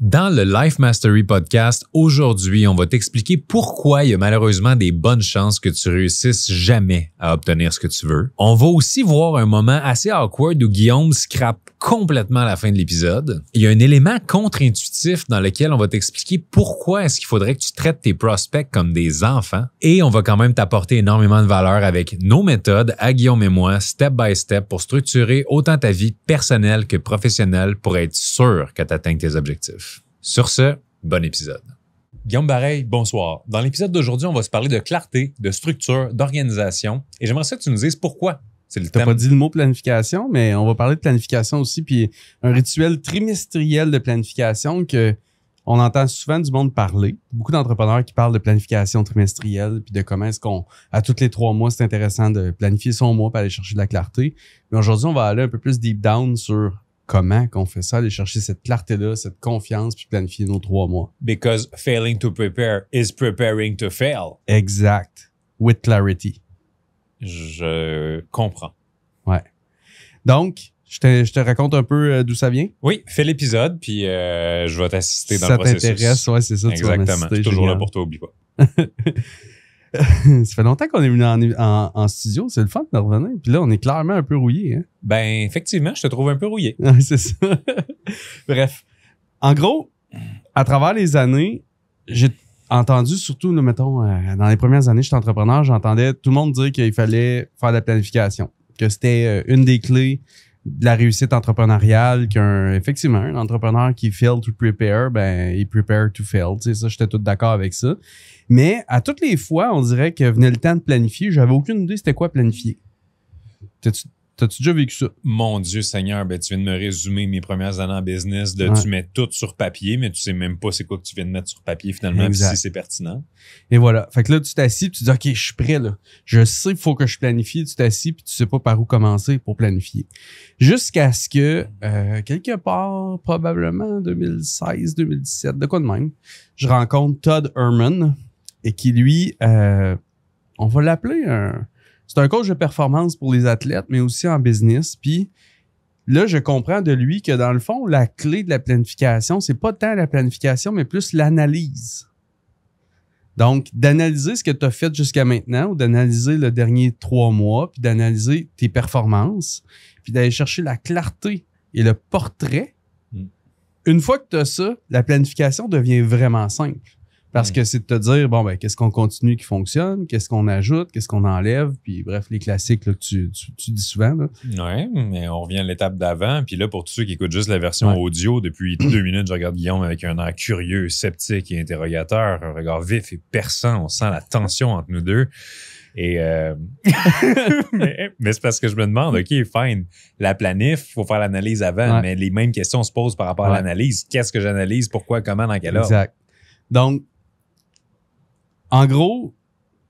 Dans le Life Mastery Podcast, aujourd'hui, on va t'expliquer pourquoi il y a malheureusement des bonnes chances que tu réussisses jamais à obtenir ce que tu veux. On va aussi voir un moment assez awkward où Guillaume scrape complètement à la fin de l'épisode. Il y a un élément contre-intuitif dans lequel on va t'expliquer pourquoi est-ce qu'il faudrait que tu traites tes prospects comme des enfants. Et on va quand même t'apporter énormément de valeur avec nos méthodes à Guillaume et moi, step by step, pour structurer autant ta vie personnelle que professionnelle pour être sûr que tu atteignes tes objectifs. Sur ce, bon épisode. Guillaume Bareil, bonsoir. Dans l'épisode d'aujourd'hui, on va se parler de clarté, de structure, d'organisation. Et j'aimerais ça que tu nous dises pourquoi. C'est le T'as thème. pas dit le mot planification, mais on va parler de planification aussi, puis un rituel trimestriel de planification que on entend souvent du monde parler. Beaucoup d'entrepreneurs qui parlent de planification trimestrielle, puis de comment est-ce qu'on, à tous les 3 mois, c'est intéressant de planifier son mois pour aller chercher de la clarté. Mais aujourd'hui, on va aller un peu plus deep down sur comment qu'on fait ça, aller chercher cette clarté-là, cette confiance, puis planifier nos 3 mois. Because failing to prepare is preparing to fail. Exact. With clarity. Je comprends. Ouais. Donc, je te raconte un peu d'où ça vient. Oui, fais l'épisode, puis je vais t'assister dans ça le processus. Ça t'intéresse, ouais, c'est ça. Exactement. Tu vas m'assister, Je suis toujours là génial. pour toi, oublie pas. Ça fait longtemps qu'on est venu en studio. C'est le fun de revenir. Puis là, on est clairement un peu rouillé. Hein? Ben, effectivement, je te trouve un peu rouillé. Ouais, c'est ça. Bref. En gros, à travers les années, j'ai entendu, surtout, là, mettons, dans les premières années, j'étais entrepreneur, j'entendais tout le monde dire qu'il fallait faire de la planification. Que c'était une des clés de la réussite entrepreneuriale, effectivement, un entrepreneur qui fail to prepare, ben, il prepare to fail. Tu sais, ça, j'étais tout d'accord avec ça. Mais à toutes les fois, on dirait que venait le temps de planifier. J'avais aucune idée c'était quoi planifier. T'as-tu déjà vécu ça? Mon Dieu Seigneur, ben tu viens de me résumer mes premières années en business de Ouais. tu mets tout sur papier, mais tu sais même pas c'est quoi que tu viens de mettre sur papier finalement, puis Exact. si c'est pertinent. Et voilà. Fait que là, tu t'assis puis tu dis, OK, je suis prêt, là. Je sais qu'il faut que je planifie. Tu t'assis puis tu sais pas par où commencer pour planifier. Jusqu'à ce que, quelque part, probablement 2016, 2017, de quoi de même, je rencontre Todd Herman et qui, lui, on va l'appeler c'est un coach de performance pour les athlètes, mais aussi en business. Puis là, je comprends de lui que dans le fond, la clé de la planification, c'est pas tant la planification, mais plus l'analyse. Donc, d'analyser ce que tu as fait jusqu'à maintenant ou d'analyser le dernier 3 mois, puis d'analyser tes performances, puis d'aller chercher la clarté et le portrait. Une fois que tu as ça, la planification devient vraiment simple. Parce que c'est de te dire, bon, ben, qu'est-ce qu'on continue qui fonctionne, qu'est-ce qu'on ajoute, qu'est-ce qu'on enlève, puis bref, les classiques là, que tu dis souvent. Là. Ouais, mais on revient à l'étape d'avant. Puis là, pour tous ceux qui écoutent juste la version Ouais. audio, depuis 2 minutes, je regarde Guillaume avec un air curieux, sceptique et interrogateur, un regard vif et perçant. On sent la tension entre nous deux. Et mais c'est parce que je me demande, OK, fine, la planif, il faut faire l'analyse avant, Ouais. mais les mêmes questions se posent par rapport à Ouais. l'analyse. Qu'est-ce que j'analyse, pourquoi, comment, dans quel ordre? Exact. Donc, en gros,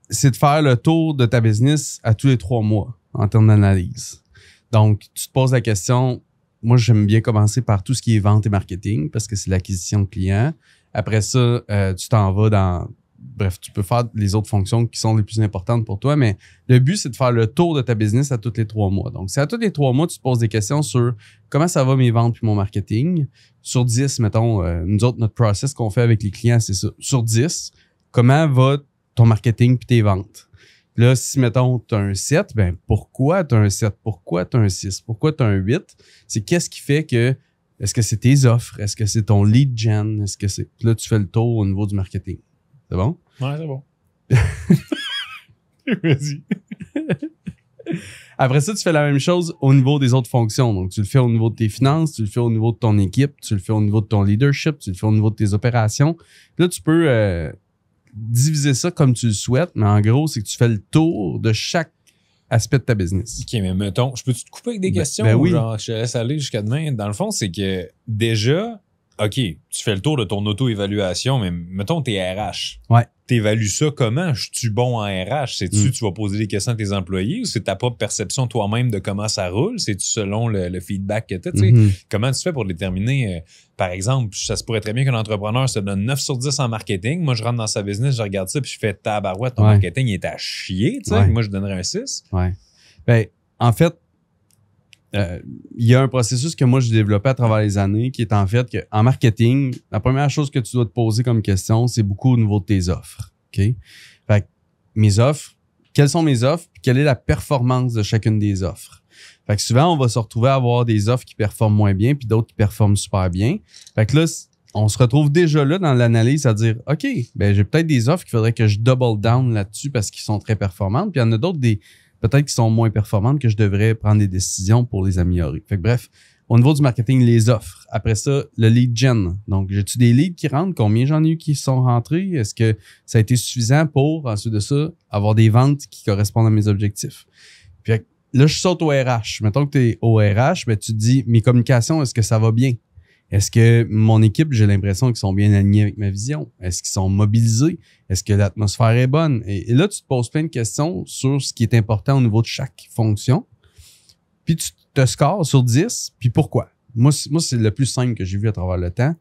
c'est de faire le tour de ta business à tous les 3 mois en termes d'analyse. Donc, tu te poses la question, moi, j'aime bien commencer par tout ce qui est vente et marketing parce que c'est l'acquisition de clients. Après ça, tu t'en vas dans... Bref, tu peux faire les autres fonctions qui sont les plus importantes pour toi, mais le but, c'est de faire le tour de ta business à tous les 3 mois. Donc, c'est à tous les 3 mois, tu te poses des questions sur comment ça va mes ventes puis mon marketing. Sur 10, mettons, nous autres, notre process qu'on fait avec les clients, c'est ça. Sur 10, comment va ton marketing puis tes ventes? Là, si, mettons, tu as un 7, ben pourquoi tu as un 7? Pourquoi tu as un 6? Pourquoi tu as un 8? C'est qu'est-ce qui fait que... Est-ce que c'est tes offres? Est-ce que c'est ton lead gen? Est-ce que c'est... Puis là, tu fais le tour au niveau du marketing. C'est bon? Ouais, c'est bon. Vas-y. Après ça, tu fais la même chose au niveau des autres fonctions. Donc, tu le fais au niveau de tes finances, tu le fais au niveau de ton équipe, tu le fais au niveau de ton leadership, tu le fais au niveau de tes opérations. Là, tu peux diviser ça comme tu le souhaites, mais en gros, c'est que tu fais le tour de chaque aspect de ta business. OK, mais mettons, je peux-tu te couper avec des questions? ben ou oui. Genre, je te laisse aller jusqu'à demain. Dans le fond, c'est que déjà, OK, tu fais le tour de ton auto-évaluation, mais mettons, t'es RH. Ouais. T'évalues ça comment? Je suis bon en RH? C'est-tu tu vas poser des questions à tes employés ou c'est ta propre perception toi-même de comment ça roule? C'est-tu selon le feedback que tu as? Mhm. Comment tu fais pour déterminer, par exemple, ça se pourrait très bien qu'un entrepreneur se donne 9 sur 10 en marketing. Moi, je rentre dans sa business, je regarde ça puis je fais tabarouette, ton Ouais. marketing il est à chier. Tu sais. Ouais. Moi, je donnerais un 6. Ouais. Ben, en fait, il y a un processus que moi, j'ai développé à travers les années qui est en fait qu'en marketing, la première chose que tu dois te poser comme question, c'est beaucoup au niveau de tes offres. OK? Fait que mes offres, quelles sont mes offres? Puis quelle est la performance de chacune des offres? Fait que souvent, on va se retrouver à avoir des offres qui performent moins bien puis d'autres qui performent super bien. Fait que là, on se retrouve déjà là dans l'analyse à dire, OK, ben j'ai peut-être des offres qu'il faudrait que je double down là-dessus parce qu'ils sont très performantes. Puis il y en a d'autres peut-être qui sont moins performantes que je devrais prendre des décisions pour les améliorer. Fait que bref, au niveau du marketing, les offres. Après ça, le lead gen. Donc, j'ai-tu des leads qui rentrent? Combien j'en ai eu qui sont rentrés? Est-ce que ça a été suffisant pour, ensuite de ça, avoir des ventes qui correspondent à mes objectifs? Puis là, je saute au RH. Mettons que tu es au RH, ben, tu te dis, mes communications, est-ce que ça va bien? Est-ce que mon équipe, j'ai l'impression qu'ils sont bien alignés avec ma vision? Est-ce qu'ils sont mobilisés? Est-ce que l'atmosphère est bonne? Et là, tu te poses plein de questions sur ce qui est important au niveau de chaque fonction. Puis tu te scores sur 10, puis pourquoi? Moi, c'est le plus simple que j'ai vu à travers le temps.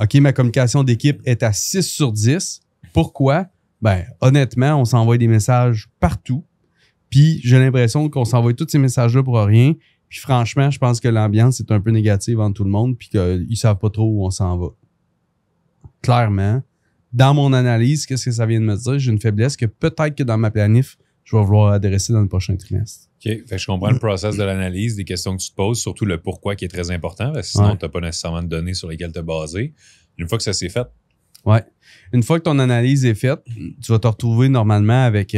OK, ma communication d'équipe est à 6 sur 10. Pourquoi? Ben, honnêtement, on s'envoie des messages partout. Puis j'ai l'impression qu'on s'envoie tous ces messages-là pour rien. Puis franchement, je pense que l'ambiance est un peu négative entre tout le monde puis qu'ils savent pas trop où on s'en va. Clairement, dans mon analyse, qu'est-ce que ça vient de me dire? J'ai une faiblesse que peut-être que dans ma planif, je vais vouloir adresser dans le prochain trimestre. OK. Fait que je comprends le process de l'analyse, des questions que tu te poses, surtout le pourquoi qui est très important, parce que sinon, tu n'as pas nécessairement de données sur lesquelles te baser. Une fois que ça s'est fait. Ouais. Une fois que ton analyse est faite, tu vas te retrouver normalement avec,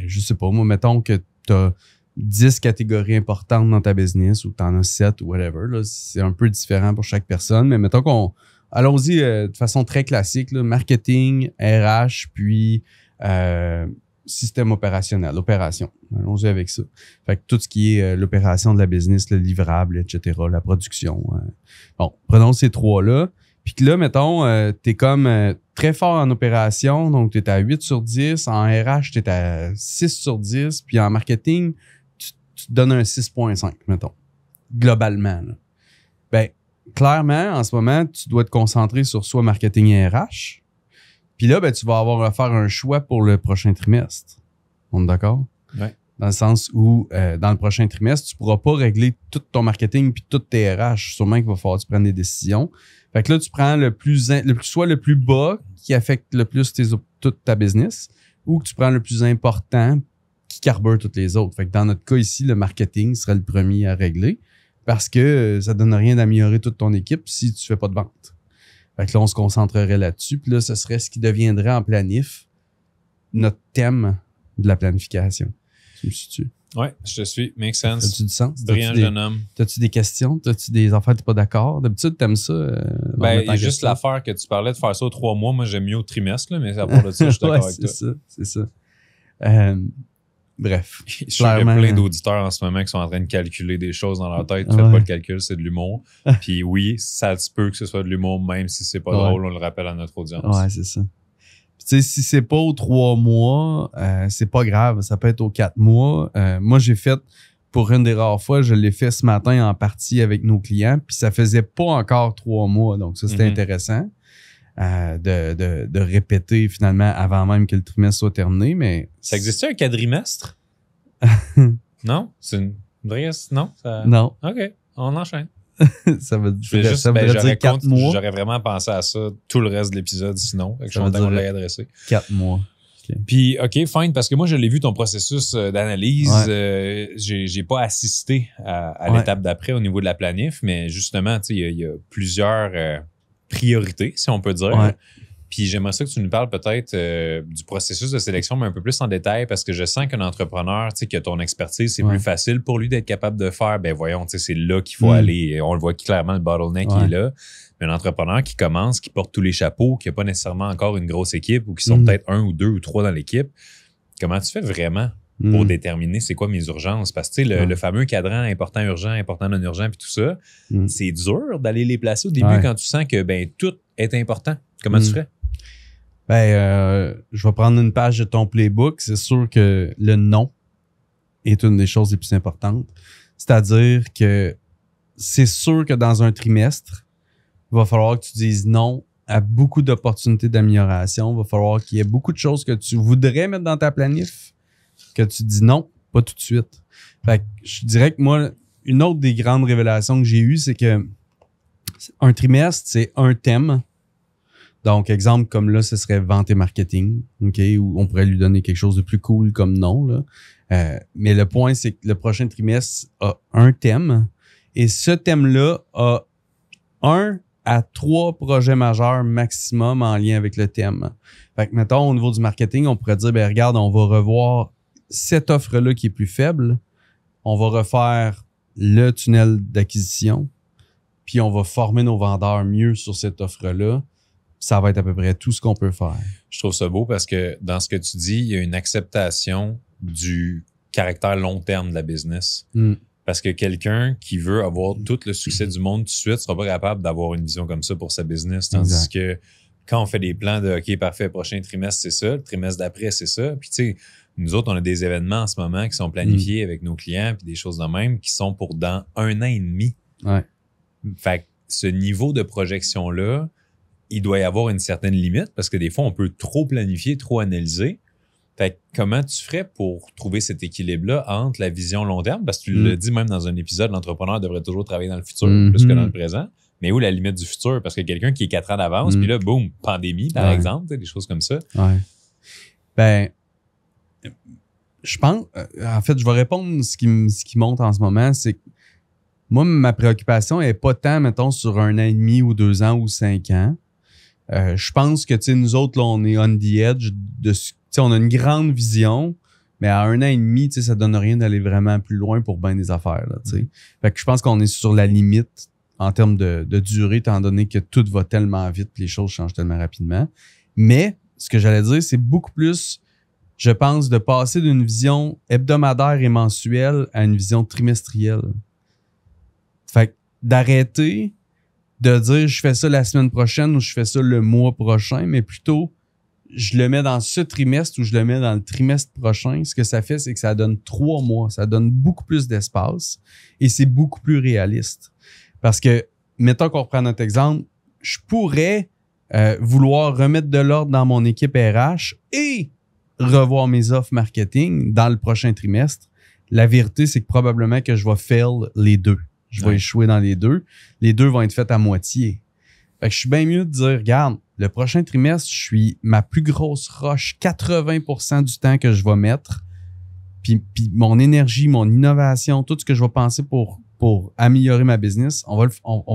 je sais pas, moi, mettons que tu as 10 catégories importantes dans ta business ou tu en as 7 ou whatever. Là, c'est un peu différent pour chaque personne, mais mettons allons-y de façon très classique, là, marketing, RH, puis système opérationnel, opération. Allons-y avec ça. Fait que tout ce qui est l'opération de la business, le livrable, etc., la production. Bon, prenons ces trois-là. Puis que là, mettons, t'es comme très fort en opération, donc t'es à 8 sur 10. En RH, t'es à 6 sur 10. Puis en marketing, tu te donnes un 6.5, mettons, globalement. Là. Ben, clairement, en ce moment, tu dois te concentrer sur soit marketing et RH. Puis là, ben, tu vas avoir à faire un choix pour le prochain trimestre. On est d'accord? Oui. Dans le sens où, dans le prochain trimestre, tu pourras pas régler tout ton marketing puis toutes tes RH. Sûrement qu'il va falloir que tu prennes des décisions. Fait que là, tu prends soit le plus bas qui affecte le plus toute ta business ou que tu prends le plus important qui carbure toutes les autres. Fait que dans notre cas ici, le marketing serait le premier à régler parce que ça donne rien d'améliorer toute ton équipe si tu fais pas de vente. Fait que là, on se concentrerait là-dessus. Puis là, ce serait ce qui deviendrait en planif notre thème de la planification. Tu me suis-tu? Ouais, je te suis. Make sense. As-tu du sens? Brillant jeune homme. T'as-tu des questions? T'as-tu des affaires que t'es pas d'accord? D'habitude, t'aimes ça? Ben, il y a juste l'affaire que tu parlais de faire ça aux 3 mois. Moi, j'aime mieux au trimestre, là, mais à part de ça, je suis d'accord avec toi. C'est ça. Bref. Je suis plein d'auditeurs en ce moment qui sont en train de calculer des choses dans leur tête. Faites pas le calcul, c'est de l'humour. Puis oui, ça se peut que ce soit de l'humour, même si c'est pas drôle, on le rappelle à notre audience. Ouais, c'est ça. Tu sais, si c'est pas aux 3 mois, c'est pas grave. Ça peut être aux 4 mois. Moi, j'ai fait, pour une des rares fois, je l'ai fait ce matin en partie avec nos clients, puis ça faisait pas encore 3 mois. Donc, ça, c'était intéressant de répéter finalement avant même que le trimestre soit terminé. Mais ça existe un quadrimestre? Non? C'est une vraie... Non? Non. OK. On enchaîne. Ça veut dire 4 mois. J'aurais vraiment pensé à ça tout le reste de l'épisode sinon. Je suis content qu'on l'ait adressé. 4 mois. Okay. Puis, OK, fine, parce que moi, je l'ai vu ton processus d'analyse. Ouais. J'ai pas assisté à l'étape d'après au niveau de la planif, mais justement, tu sais, il y a plusieurs priorités, si on peut dire. Ouais. Puis j'aimerais ça que tu nous parles peut-être du processus de sélection, mais un peu plus en détail, parce que je sens qu'un entrepreneur, tu sais, qui a ton expertise, c'est plus facile pour lui d'être capable de faire. Ben voyons, tu sais, c'est là qu'il faut aller. On le voit clairement, le bottleneck qui est là. Mais un entrepreneur qui commence, qui porte tous les chapeaux, qui n'a pas nécessairement encore une grosse équipe ou qui sont peut-être 1 ou 2 ou 3 dans l'équipe, comment tu fais vraiment pour déterminer c'est quoi mes urgences? Parce que tu sais, le fameux cadran important, urgent, important, non urgent, puis tout ça, c'est dur d'aller les placer au début quand tu sens que ben tout est important. Comment tu ferais? Ben, je vais prendre une page de ton playbook. C'est sûr que le non est une des choses les plus importantes. C'est-à-dire que c'est sûr que dans un trimestre, il va falloir que tu dises non à beaucoup d'opportunités d'amélioration. Il va falloir qu'il y ait beaucoup de choses que tu voudrais mettre dans ta planif, que tu dis non pas tout de suite. Fait que je dirais que moi, une autre des grandes révélations que j'ai eues, c'est que un trimestre, c'est un thème. Donc, exemple, comme là, ce serait vente et marketing, OK, où on pourrait lui donner quelque chose de plus cool comme nom, là. Mais le point, c'est que le prochain trimestre a un thème et ce thème-là a 1 à 3 projets majeurs maximum en lien avec le thème. Fait que, mettons, au niveau du marketing, on pourrait dire, ben regarde, on va revoir cette offre-là qui est plus faible, on va refaire le tunnel d'acquisition, puis on va former nos vendeurs mieux sur cette offre-là. Ça va être à peu près tout ce qu'on peut faire. Je trouve ça beau parce que dans ce que tu dis, il y a une acceptation du caractère long terme de la business. Parce que quelqu'un qui veut avoir tout le succès du monde tout de suite sera pas capable d'avoir une vision comme ça pour sa business. Tandis que quand on fait des plans de OK, parfait, prochain trimestre, c'est ça, le trimestre d'après, c'est ça. Puis tu sais, nous autres, on a des événements en ce moment qui sont planifiés avec nos clients, puis des choses de même qui sont pour dans 1 an et demi. Ouais. Fait que ce niveau de projection-là, il doit y avoir une certaine limite parce que des fois, on peut trop planifier, trop analyser. Fait que comment tu ferais pour trouver cet équilibre-là entre la vision long terme? Parce que tu l'as dit même dans un épisode, l'entrepreneur devrait toujours travailler dans le futur plus que dans le présent. Mais où la limite du futur? Parce que quelqu'un qui est 4 ans d'avance, puis là, boum, pandémie, par exemple, des choses comme ça. Ouais. Ben, je pense, en fait, je vais répondre ce qui monte en ce moment, c'est que moi, ma préoccupation n'est pas tant, mettons, sur 1 an et demi ou 2 ans ou 5 ans. Je pense que, tu sais, nous autres, là, on est on the edge de, tu sais, on a une grande vision, mais à 1 an et demi, tu sais, ça donne rien d'aller vraiment plus loin pour bien des affaires, là, tu sais. Fait que je pense qu'on est sur la limite en termes de durée, étant donné que tout va tellement vite, les choses changent tellement rapidement. Mais, ce que j'allais dire, c'est beaucoup plus, je pense, de passer d'une vision hebdomadaire et mensuelle à une vision trimestrielle. Fait que d'arrêter de dire je fais ça la semaine prochaine ou je fais ça le mois prochain, mais plutôt je le mets dans ce trimestre ou je le mets dans le trimestre prochain. Ce que ça fait, c'est que ça donne 3 mois. Ça donne beaucoup plus d'espace et c'est beaucoup plus réaliste. Parce que, mettons qu'on reprend notre exemple, je pourrais vouloir remettre de l'ordre dans mon équipe RH et revoir mes offres marketing dans le prochain trimestre. La vérité, c'est que probablement que je vais fail les deux. Je vais échouer dans les deux. Les deux vont être faits à moitié. Fait que je suis bien mieux de dire, regarde, le prochain trimestre, je suis ma plus grosse roche, 80% du temps que je vais mettre. Puis mon énergie, mon innovation, tout ce que je vais penser pour améliorer ma business, on va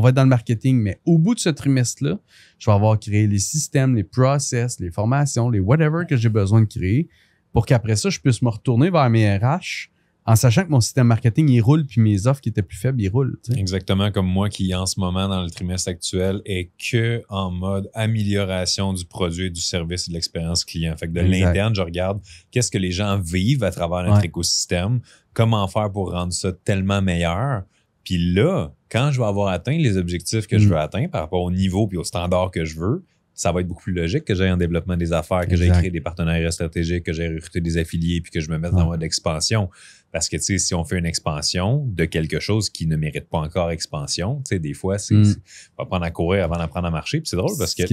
être dans le marketing. Mais au bout de ce trimestre-là, je vais avoir créé les systèmes, les process, les formations, les whatever que j'ai besoin de créer pour qu'après ça, je puisse me retourner vers mes RH en sachant que mon système marketing, il roule, puis mes offres qui étaient plus faibles, ils roulent. Tu sais. Exactement comme moi qui, en ce moment, dans le trimestre actuel, est que en mode amélioration du produit, du service et de l'expérience client. Fait que de l'interne, je regarde qu'est-ce que les gens vivent à travers notre écosystème, comment faire pour rendre ça tellement meilleur. Puis là, quand je vais avoir atteint les objectifs que je veux atteindre par rapport au niveau puis au standard que je veux, ça va être beaucoup plus logique que j'aille en développement des affaires, que j'aille créer des partenariats stratégiques, que j'aille recruter des affiliés puis que je me mette dans mode expansion. Parce que, tu sais, si on fait une expansion de quelque chose qui ne mérite pas encore expansion, tu sais, des fois, c'est pas prendre à courir avant d'apprendre à marcher. Puis c'est drôle parce que...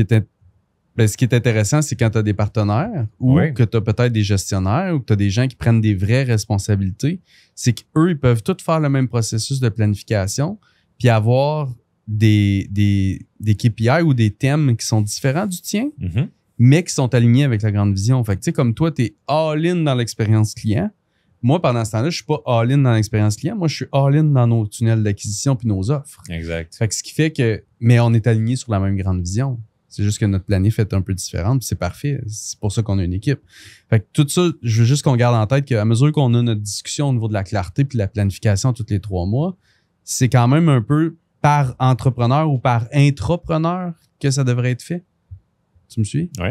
Ce qui est intéressant, c'est quand tu as des partenaires ou que tu as peut-être des gestionnaires ou que tu as des gens qui prennent des vraies responsabilités, c'est qu'eux, ils peuvent tous faire le même processus de planification puis avoir des KPI ou des thèmes qui sont différents du tien, mais qui sont alignés avec la grande vision. Fait que, tu sais, comme toi, tu es all-in dans l'expérience client. Moi, pendant ce temps-là, je suis pas all-in dans l'expérience client. Moi, je suis all-in dans nos tunnels d'acquisition puis nos offres. Exact. Fait que ce qui fait que... Mais on est alignés sur la même grande vision. C'est juste que notre planif est un peu différente puis c'est parfait. C'est pour ça qu'on a une équipe. Fait que tout ça, je veux juste qu'on garde en tête qu'à mesure qu'on a notre discussion au niveau de la clarté puis de la planification tous les 3 mois, c'est quand même un peu par entrepreneur ou par intrapreneur que ça devrait être fait. Tu me suis? Oui.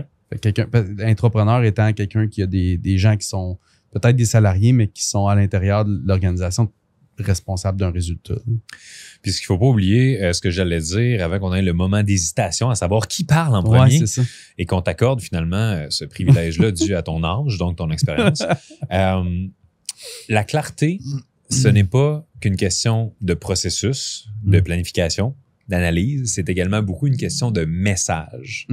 Intrapreneur étant quelqu'un qui a des gens qui sont peut-être des salariés, mais qui sont à l'intérieur de l'organisation responsables d'un résultat. Puis ce qu'il ne faut pas oublier, ce que j'allais dire avant qu'on ait le moment d'hésitation, à savoir qui parle en premier c'est ça. Et qu'on t'accorde finalement ce privilège-là dû à ton âge, donc ton expérience. La clarté, ce n'est pas qu'une question de processus, de planification, d'analyse, c'est également beaucoup une question de message.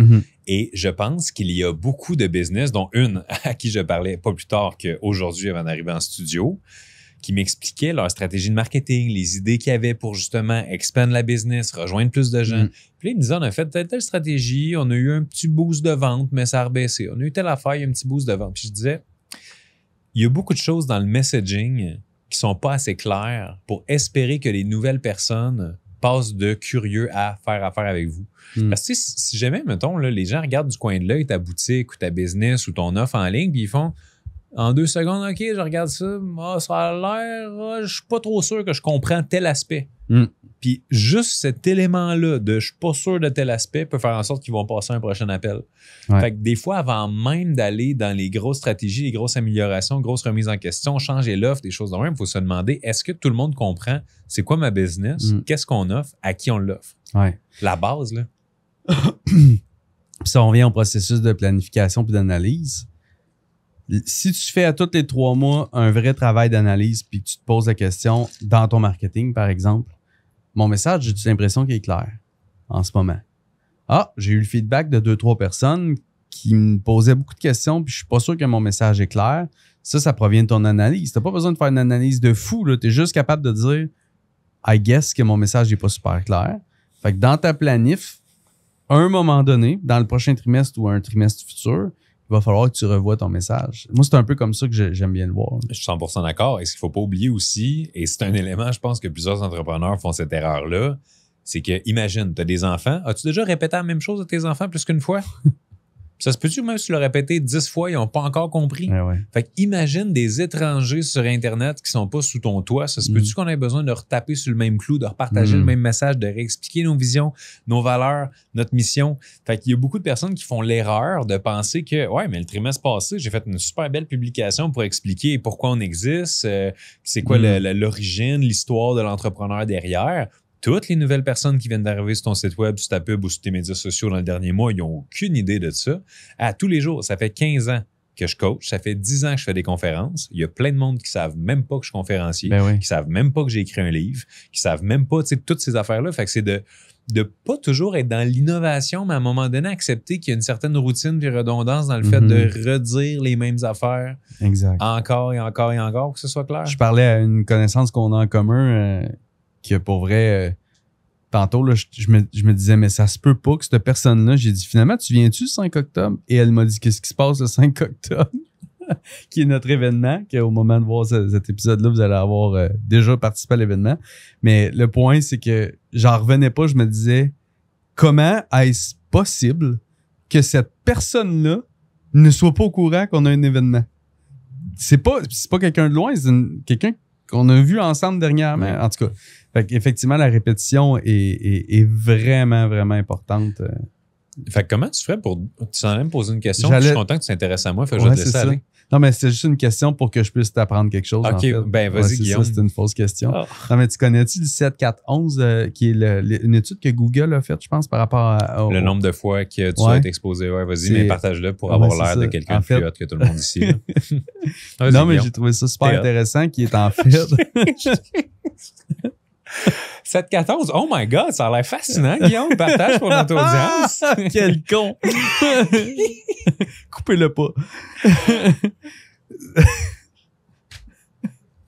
Et je pense qu'il y a beaucoup de business, dont une à qui je parlais pas plus tard qu'aujourd'hui avant d'arriver en studio, qui m'expliquaient leur stratégie de marketing, les idées qu'ils avaient pour justement expand la business, rejoindre plus de gens. Puis là, ils me disaient, on a fait telle stratégie, on a eu un petit boost de vente, mais ça a rebaissé. On a eu telle affaire, il y a un petit boost de vente. Puis je disais, il y a beaucoup de choses dans le messaging qui sont pas assez claires pour espérer que les nouvelles personnes passent de curieux à faire affaire avec vous. Parce que si jamais, mettons, là, les gens regardent du coin de l'œil ta boutique ou ta business ou ton offre en ligne, puis ils font en 2 secondes, OK, je regarde ça, ça a l'air, je suis pas trop sûr que je comprends tel aspect. Puis juste cet élément-là de je suis pas sûr de tel aspect peut faire en sorte qu'ils vont passer un prochain appel. Fait que des fois, avant même d'aller dans les grosses stratégies, les grosses améliorations, grosses remises en question, changer l'offre, des choses de même, il faut se demander, est-ce que tout le monde comprend c'est quoi ma business, qu'est-ce qu'on offre, à qui on l'offre? La base, là. Puis ça, on revient au processus de planification puis d'analyse. Si tu fais à tous les 3 mois un vrai travail d'analyse puis que tu te poses la question dans ton marketing, par exemple, mon message, j'ai-tu l'impression qu'il est clair en ce moment? Ah, j'ai eu le feedback de 2-3 personnes qui me posaient beaucoup de questions puis je suis pas sûr que mon message est clair. Ça provient de ton analyse. T'as pas besoin de faire une analyse de fou. Tu es juste capable de dire I guess que mon message n'est pas super clair. Fait que dans ta planif, à un moment donné, dans le prochain trimestre ou un trimestre futur, il va falloir que tu revoies ton message. Moi, c'est un peu comme ça que j'aime bien le voir. Je suis 100% d'accord. Et ce qu'il ne faut pas oublier aussi, et c'est un élément, je pense que plusieurs entrepreneurs font cette erreur-là, c'est que, imagine, tu as des enfants. As-tu déjà répété la même chose à tes enfants plus qu'une fois? Ça se peut-tu que même si tu l'as répété 10 fois, ils n'ont pas encore compris? Fait que imagine des étrangers sur Internet qui sont pas sous ton toit. Ça se peut-tu qu'on ait besoin de retaper sur le même clou, de repartager le même message, de réexpliquer nos visions, nos valeurs, notre mission? Fait qu'il y a beaucoup de personnes qui font l'erreur de penser que, ouais, mais le trimestre passé, j'ai fait une super belle publication pour expliquer pourquoi on existe, c'est quoi l'origine, l'histoire de l'entrepreneur derrière. Toutes les nouvelles personnes qui viennent d'arriver sur ton site web, sur ta pub ou sur tes médias sociaux dans le dernier mois, ils n'ont aucune idée de ça. À tous les jours, ça fait 15 ans que je coach, ça fait 10 ans que je fais des conférences. Il y a plein de monde qui savent même pas que je suis conférencier, qui savent même pas que j'ai écrit un livre, qui savent même pas, tu sais, toutes ces affaires-là. Fait que c'est de pas toujours être dans l'innovation, mais à un moment donné, accepter qu'il y a une certaine routine et redondance dans le fait de redire les mêmes affaires encore et encore et encore, pour que ce soit clair. Je parlais à une connaissance qu'on a en commun que pour vrai, tantôt, là, je me disais, mais ça se peut pas que cette personne-là, j'ai dit, finalement, tu viens-tu le 5 octobre? Et elle m'a dit, qu'est-ce qui se passe le 5 octobre? Qui est notre événement, qu'au moment de voir cet épisode-là, vous allez avoir déjà participé à l'événement. Mais le point, c'est que j'en revenais pas, je me disais, comment est-ce possible que cette personne-là ne soit pas au courant qu'on a un événement? C'est pas quelqu'un de loin, c'est quelqu'un qu'on a vu ensemble dernièrement. En tout cas, fait qu'effectivement, la répétition est vraiment, vraiment importante. Fait que comment tu ferais pour... Tu en allais me poser une question, je suis content que tu t'intéresses à moi, fait que je vais te laisser aller. Non, mais c'est juste une question pour que je puisse t'apprendre quelque chose. OK, en fait. Ben vas-y, Guillaume. C'est une fausse question. Non, mais tu connais-tu le 7-4-11, qui est une étude que Google a faite, je pense, par rapport à... Le nombre de fois que tu as été exposé. Ouais, vas-y, mais partage-le pour avoir l'air de quelqu'un de plus hot que tout le monde ici. Non, mais j'ai trouvé ça super intéressant, qui est en fait... 7-14, oh my God, ça a l'air fascinant, Guillaume. Partage pour notre audience. Quel con! Coupez-le pas.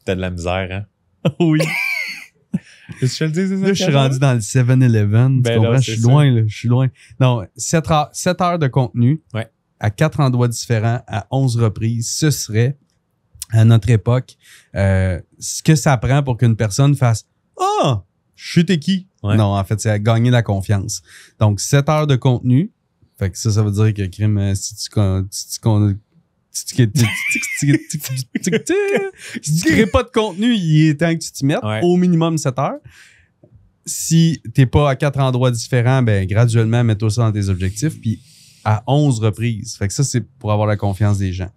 T'as de la misère, hein? Oui. Je te le dis, c'est ça? Là, je suis rendu dans le 7-Eleven. Tu comprends? Je suis loin, là. Je suis loin. Non, 7 heures de contenu à 4 endroits différents, à 11 reprises. Ce serait, à notre époque, ce que ça prend pour qu'une personne fasse « Ah! Je suis t'es qui? » Non, en fait, c'est à gagner la confiance. Donc, 7 heures de contenu. Fait que ça veut dire que crime, si tu crées pas de contenu, il est temps que tu t'y mettes. Au minimum 7 heures. Si t'es pas à 4 endroits différents, ben graduellement, mets-toi ça dans tes objectifs. Puis à 11 reprises. Fait que ça, c'est pour avoir la confiance des gens.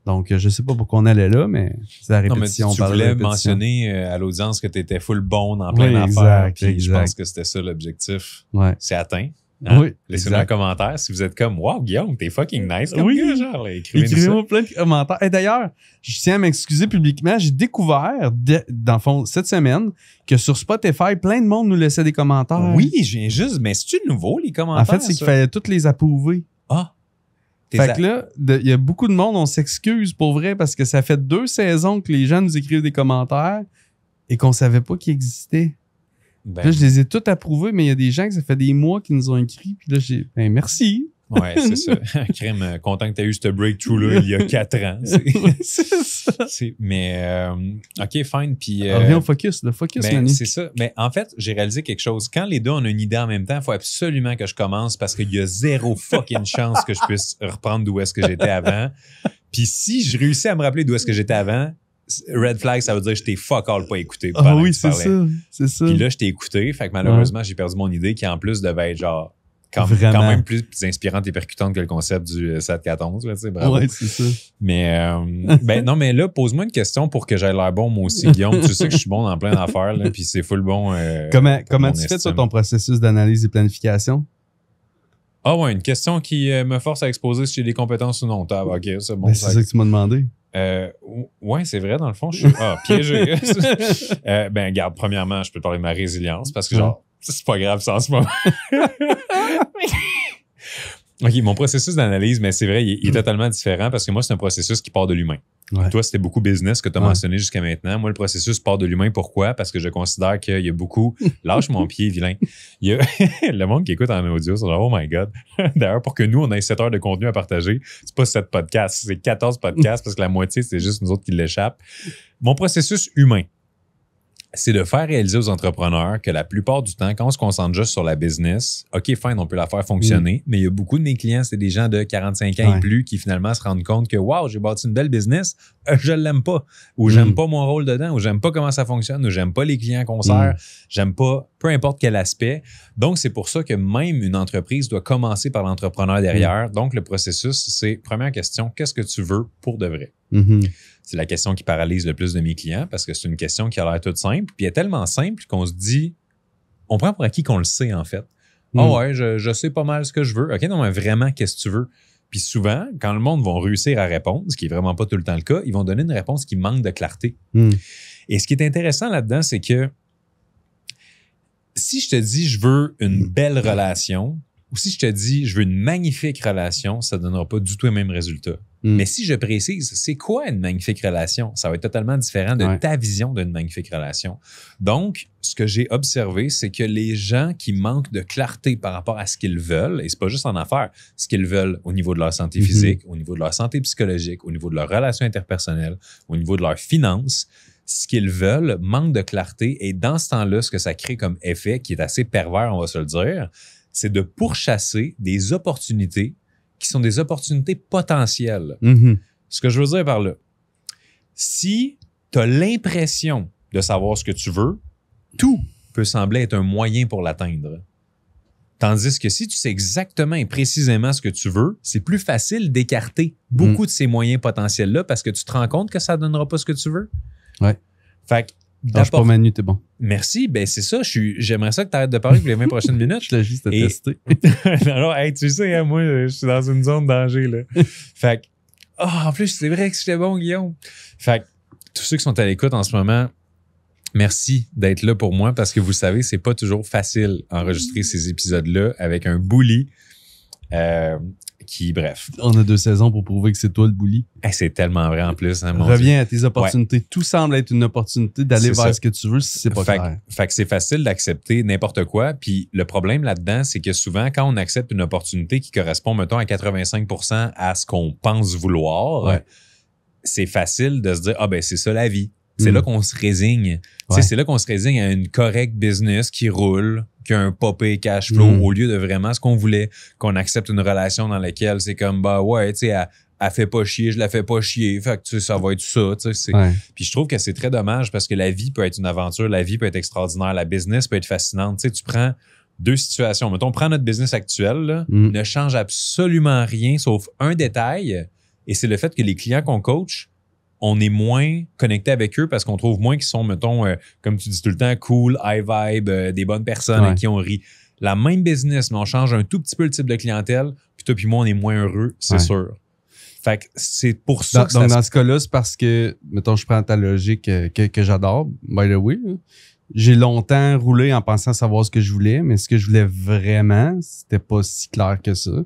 Donc, je sais pas pourquoi on allait là, mais c'est la répétition. Non, mais tu voulais mentionner à l'audience que tu étais full bon dans plein d'affaires. Puis je pense que c'était ça l'objectif. C'est atteint. Hein? Oui, Laissez-nous un commentaire si vous êtes comme « Wow, Guillaume, t'es fucking nice comme gars, genre. » Écrivez-moi plein de commentaires. Et d'ailleurs, je tiens à m'excuser publiquement. J'ai découvert, dans le fond, cette semaine, que sur Spotify, plein de monde nous laissait des commentaires. Oui, je viens juste... Mais c'est-tu nouveau, les commentaires? En fait, c'est qu'il fallait toutes les approuver. Ah! Fait que là, il y a beaucoup de monde, on s'excuse pour vrai parce que ça fait 2 saisons que les gens nous écrivent des commentaires et qu'on savait pas qu'ils existaient. Ben, Là, je les ai tous approuvés, mais il y a des gens que ça fait des mois qui nous ont écrit. Puis là, merci. ouais, c'est ça. Crème, content que tu aies eu ce breakthrough-là il y a 4 ans. C'est ça. Mais, OK, fine. Puis, Reviens au focus, le focus, ben, Manny. c'est ça. Mais en fait, j'ai réalisé quelque chose. Quand les deux, on a une idée en même temps, il faut absolument que je commence parce qu'il y a zéro fucking chance que je puisse reprendre d'où est-ce que j'étais avant. Puis si je réussis à me rappeler d'où est-ce que j'étais avant, red flag, ça veut dire que je t'ai fuck all pas écouté. Ah oui, c'est ça. C'est ça. Puis là, je t'ai écouté. Fait que malheureusement, j'ai perdu mon idée qui, en plus, devait être genre quand même plus inspirante et percutante que le concept du 7-4-11. Là, tu sais, bravo. Ouais, c'est ça. Mais ben non, mais là, pose-moi une question pour que j'aille l'air bon moi aussi, Guillaume. Tu sais que je suis bon dans plein d'affaires, là, puis c'est full bon. Comment tu fais toi, ton processus d'analyse et planification? Ah ouais, une question qui me force à exposer si j'ai des compétences ou non. OK, c'est bon. Ben, c'est ça que tu m'as demandé. Ouais, c'est vrai, dans le fond, je suis piégé. Ben, regarde, premièrement, je peux te parler de ma résilience parce que genre, c'est pas grave ça en ce moment. OK, mon processus d'analyse, mais c'est vrai, il est totalement différent parce que moi, c'est un processus qui part de l'humain. Ouais. Toi, c'était beaucoup business que tu as mentionné jusqu'à maintenant. Moi, le processus part de l'humain. Pourquoi? Parce que je considère qu'il y a beaucoup... Lâche mon pied, vilain. Il y a le monde qui écoute en audio, c'est genre, oh my God. D'ailleurs, pour que nous, on ait 7 heures de contenu à partager, c'est pas 7 podcasts, c'est 14 podcasts parce que la moitié, c'est juste nous autres qui l'échappent. Mon processus humain, c'est de faire réaliser aux entrepreneurs que la plupart du temps, quand on se concentre juste sur la business, OK, fine, on peut la faire fonctionner, mais il y a beaucoup de mes clients, c'est des gens de 45 ans et plus qui finalement se rendent compte que, wow, j'ai bâti une belle business, je l'aime pas, ou j'aime pas mon rôle dedans, ou j'aime pas comment ça fonctionne, ou j'aime pas les clients qu'on sert, j'aime pas, peu importe quel aspect. Donc, c'est pour ça que même une entreprise doit commencer par l'entrepreneur derrière. Donc, le processus, c'est, première question, qu'est-ce que tu veux pour de vrai? C'est la question qui paralyse le plus de mes clients parce que c'est une question qui a l'air toute simple. Puis elle est tellement simple qu'on se dit, on prend pour acquis qu'on le sait en fait. Ah ouais, je sais pas mal ce que je veux. OK, non, mais vraiment, qu'est-ce que tu veux? Puis souvent, quand le monde va réussir à répondre, ce qui est vraiment pas tout le temps le cas, ils vont donner une réponse qui manque de clarté. Et ce qui est intéressant là-dedans, c'est que si je te dis je veux une belle relation, ou si je te dis je veux une magnifique relation, ça ne donnera pas du tout les mêmes résultats. Mais si je précise, c'est quoi une magnifique relation? Ça va être totalement différent de ta vision d'une magnifique relation. Donc, ce que j'ai observé, c'est que les gens qui manquent de clarté par rapport à ce qu'ils veulent, et c'est pas juste en affaires, ce qu'ils veulent au niveau de leur santé physique, au niveau de leur santé psychologique, au niveau de leurs relations interpersonnelles, au niveau de leurs finances, ce qu'ils veulent manque de clarté. Et dans ce temps-là, ce que ça crée comme effet, qui est assez pervers, on va se le dire, c'est de pourchasser des opportunités qui sont des opportunités potentielles. Ce que je veux dire par là, si tu as l'impression de savoir ce que tu veux, tout peut sembler être un moyen pour l'atteindre. Tandis que si tu sais exactement et précisément ce que tu veux, c'est plus facile d'écarter beaucoup de ces moyens potentiels-là parce que tu te rends compte que ça ne donnera pas ce que tu veux. Ouais. Fait que lâche pas Manu, t'es bon. Merci. Ben, c'est ça. J'aimerais ça que tu arrêtes de parler pour les 20 prochaines minutes. Je t'ai juste testé. Alors, hey, tu sais, hein, moi, je suis dans une zone de danger, là. Fait que, en plus, c'est vrai que j'étais bon, Guillaume. Fait que, tous ceux qui sont à l'écoute en ce moment, merci d'être là pour moi parce que vous savez, c'est pas toujours facile d'enregistrer ces épisodes-là avec un bully. Bref. On a 2 saisons pour prouver que c'est toi le bully. C'est tellement vrai en plus. Hein, reviens à tes opportunités. Ouais. Tout semble être une opportunité d'aller vers ce que tu veux si c'est pas clair. Fait que c'est facile d'accepter n'importe quoi. Puis le problème là-dedans, c'est que souvent, quand on accepte une opportunité qui correspond, mettons, à 85% à ce qu'on pense vouloir, c'est facile de se dire, c'est ça la vie. C'est là qu'on se résigne. C'est là qu'on se résigne à une correcte business qui roule, qui a un popé cash flow au lieu de vraiment ce qu'on voulait, qu'on accepte une relation dans laquelle c'est comme, tu sais, elle fait pas chier, je la fais pas chier. Fait que, tu sais, ça va être ça, tu sais. Puis je trouve que c'est très dommage parce que la vie peut être une aventure, la vie peut être extraordinaire, la business peut être fascinante. Tu sais, tu prends 2 situations. Mettons, prends notre business actuel, là, ne change absolument rien sauf un détail et c'est le fait que les clients qu'on coach, on est moins connecté avec eux parce qu'on trouve moins qu'ils sont, mettons, comme tu dis tout le temps, cool, high vibe, des bonnes personnes avec qui on rit. la même business, mais on change un tout petit peu le type de clientèle, puis toi puis moi, on est moins heureux, c'est sûr. Fait que c'est pour ça que donc, dans ce cas-là, c'est parce que, mettons, je prends ta logique que j'adore, by the way. J'ai longtemps roulé en pensant savoir ce que je voulais, mais ce que je voulais vraiment, c'était pas si clair que ça.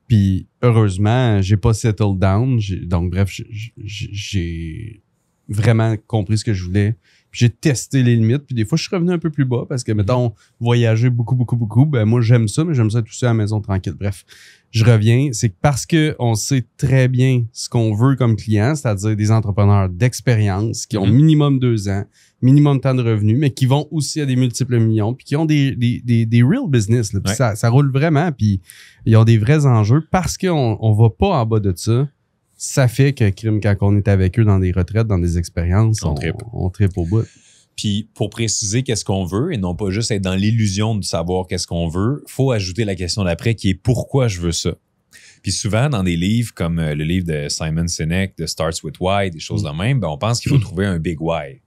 Puis, heureusement, j'ai pas settled down. Donc, bref, j'ai vraiment compris ce que je voulais. Puis j'ai testé les limites. Puis des fois, je suis revenu un peu plus bas parce que, mettons, voyager beaucoup, ben moi, j'aime ça, mais j'aime ça tout seul à la maison tranquille. Bref, je reviens. C'est parce que on sait très bien ce qu'on veut comme client, c'est-à-dire des entrepreneurs d'expérience qui ont minimum 2 ans, minimum temps de revenus, mais qui vont aussi à des multiples millions, puis qui ont des real business. Là, puis ça roule vraiment, puis ils ont des vrais enjeux parce qu'on va pas en bas de ça. Ça fait que, quand on est avec eux dans des retraites, dans des expériences, on trippe au bout. Puis, pour préciser qu'est-ce qu'on veut et non pas juste être dans l'illusion de savoir qu'est-ce qu'on veut, faut ajouter la question d'après qui est pourquoi je veux ça. Puis souvent, dans des livres comme le livre de Simon Sinek, de Starts with Why, des choses de même, ben on pense qu'il faut trouver un big why.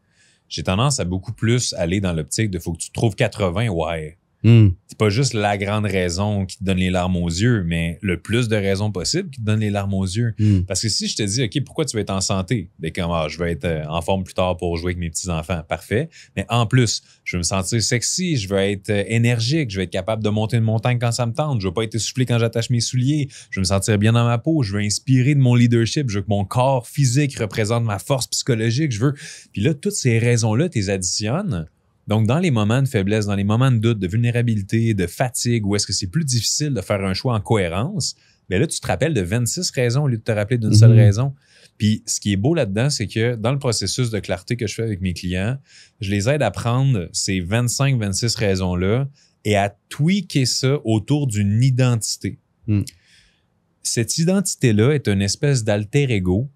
J'ai tendance à beaucoup plus aller dans l'optique de faut que tu trouves 80 why. C'est pas juste la grande raison qui te donne les larmes aux yeux, mais le plus de raisons possibles qui te donnent les larmes aux yeux. Parce que si je te dis, OK, pourquoi tu veux être en santé? Ben, comment, je veux être en forme plus tard pour jouer avec mes petits-enfants. Parfait. Mais en plus, je veux me sentir sexy, je veux être énergique, je veux être capable de monter une montagne quand ça me tente, je veux pas être essoufflé quand j'attache mes souliers, je veux me sentir bien dans ma peau, je veux inspirer de mon leadership, je veux que mon corps physique représente ma force psychologique, Puis là, toutes ces raisons-là, tu les additionnes. Donc, dans les moments de faiblesse, dans les moments de doute, de vulnérabilité, de fatigue, où est-ce que c'est plus difficile de faire un choix en cohérence, bien là, tu te rappelles de 26 raisons au lieu de te rappeler d'une seule raison. Puis, ce qui est beau là-dedans, c'est que dans le processus de clarté que je fais avec mes clients, je les aide à prendre ces 25-26 raisons-là et à tweaker ça autour d'une identité. Cette identité-là est une espèce d'alter ego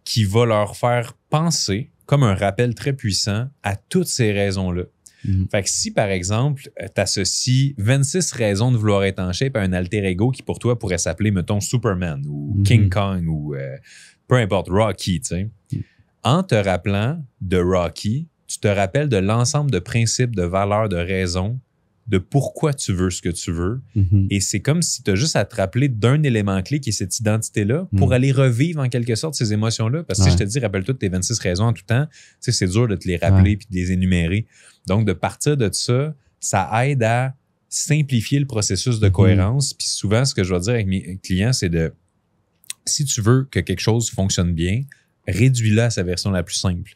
qui va leur faire penser comme un rappel très puissant à toutes ces raisons-là. Fait que si, par exemple, tu associes 26 raisons de vouloir être en shape à un alter ego qui, pour toi, pourrait s'appeler, mettons, Superman ou King Kong ou peu importe, Rocky, tu sais. En te rappelant de Rocky, tu te rappelles de l'ensemble de principes, de valeurs, de raisons, de pourquoi tu veux ce que tu veux. Et c'est comme si tu as juste à te rappeler d'un élément clé qui est cette identité-là pour aller revivre en quelque sorte ces émotions-là. Parce que si je te dis, rappelle-toi de tes 26 raisons en tout temps, tu sais, c'est dur de te les rappeler puis de les énumérer. Donc, de partir de ça, ça aide à simplifier le processus de cohérence. Puis souvent, ce que je vais dire avec mes clients, c'est de, si tu veux que quelque chose fonctionne bien, réduis-le à sa version la plus simple.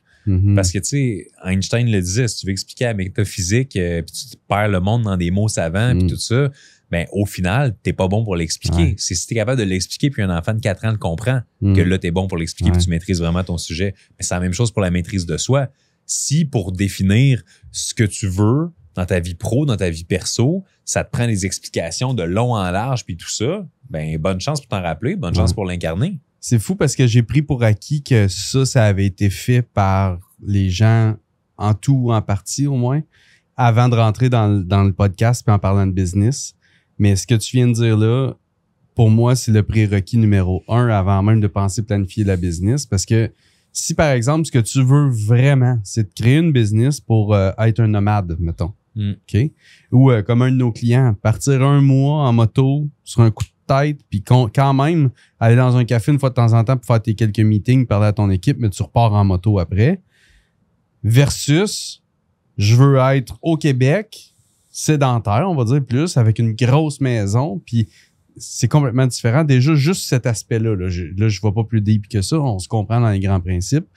Parce que, tu sais, Einstein le disait, si tu veux expliquer la métaphysique, puis tu perds le monde dans des mots savants, puis tout ça, ben au final, t'es pas bon pour l'expliquer. C'est si t'es capable de l'expliquer, puis un enfant de 4 ans le comprend, que là, t'es bon pour l'expliquer, puis tu maîtrises vraiment ton sujet. Mais c'est la même chose pour la maîtrise de soi. Si, pour définir ce que tu veux dans ta vie pro, dans ta vie perso, ça te prend des explications de long en large, puis tout ça, ben bonne chance pour t'en rappeler, bonne chance pour l'incarner. C'est fou parce que j'ai pris pour acquis que ça avait été fait par les gens en tout ou en partie au moins, avant de rentrer dans le podcast puis en parlant de business. Mais ce que tu viens de dire là, pour moi, c'est le prérequis numéro 1 avant même de penser planifier la business. Parce que si, par exemple, ce que tu veux vraiment, c'est de créer une business pour être un nomade, mettons. OK? Ou comme un de nos clients, partir 1 mois en moto sur un coup de tête, puis quand même aller dans un café une fois de temps en temps pour faire tes quelques meetings, parler à ton équipe, mais tu repars en moto après. Versus, je veux être au Québec, sédentaire, on va dire plus, avec une grosse maison, puis c'est complètement différent. Déjà, juste cet aspect-là, là, je vois pas plus deep que ça, on se comprend dans les grands principes.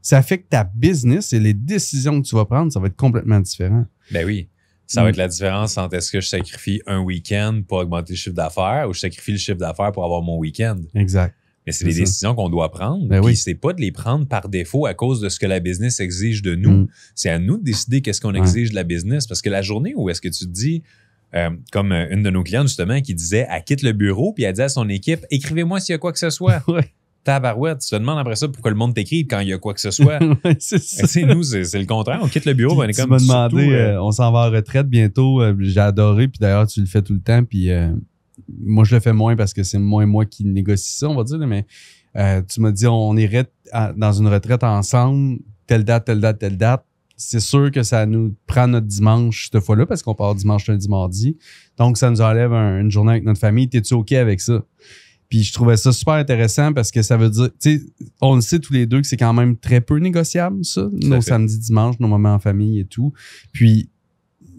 Ça fait que ta business et les décisions que tu vas prendre, ça va être complètement différent. Ben oui. Ça va être la différence entre est-ce que je sacrifie un week-end pour augmenter le chiffre d'affaires ou je sacrifie le chiffre d'affaires pour avoir mon week-end. Exact. Mais c'est des décisions qu'on doit prendre. Ben oui. C'est pas de les prendre par défaut à cause de ce que la business exige de nous. C'est à nous de décider qu'est-ce qu'on exige de la business. Parce que la journée où est-ce que tu te dis, comme une de nos clientes justement qui disait, elle quitte le bureau puis elle dit à son équipe, écrivez-moi s'il y a quoi que ce soit. Tabarouette, tu te demandes après ça pourquoi le monde t'écrive quand il y a quoi que ce soit. C'est ça. Nous, c'est le contraire. On quitte le bureau, on est comme... Tu m'as demandé, on s'en va en retraite bientôt. J'ai adoré, puis d'ailleurs, tu le fais tout le temps. Puis moi, je le fais moins parce que c'est moins moi qui négocie ça, on va dire. Mais tu m'as dit, on irait dans une retraite ensemble, telle date, telle date, telle date. c'est sûr que ça nous prend notre dimanche cette fois-là parce qu'on part dimanche, lundi, mardi. Donc, ça nous enlève une journée avec notre famille. T'es-tu OK avec ça? Puis je trouvais ça super intéressant parce que ça veut dire, tu sais, on le sait tous les deux que c'est quand même très peu négociable, ça. Nos samedis, dimanches, nos moments en famille et tout. Puis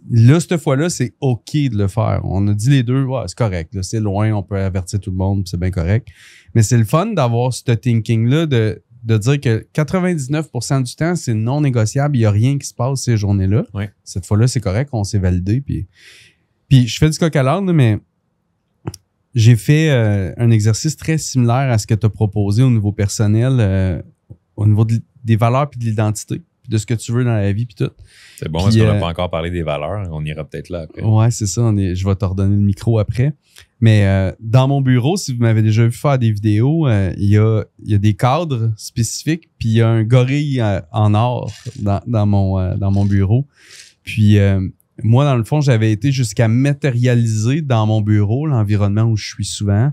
là, cette fois-là, c'est OK de le faire. On a dit les deux, ouais, c'est correct. Là, c'est loin, on peut avertir tout le monde, c'est bien correct. Mais c'est le fun d'avoir ce thinking-là de dire que 99% du temps, c'est non négociable. Il n'y a rien qui se passe ces journées-là. Oui. Cette fois-là, c'est correct, on s'est validé. Puis je fais du coq à l'âne, mais j'ai fait un exercice très similaire à ce que tu as proposé au niveau personnel, au niveau des valeurs puis de l'identité, puis de ce que tu veux dans la vie puis tout. C'est bon, parce qu'on n'a pas encore parlé des valeurs. On ira peut-être là après. Ouais, c'est ça. Je vais te redonner le micro après. Mais dans mon bureau, si vous m'avez déjà vu faire des vidéos, il y a des cadres spécifiques, puis il y a un gorille en or dans mon bureau. Puis moi, dans le fond, j'avais été jusqu'à matérialiser dans mon bureau, l'environnement où je suis souvent,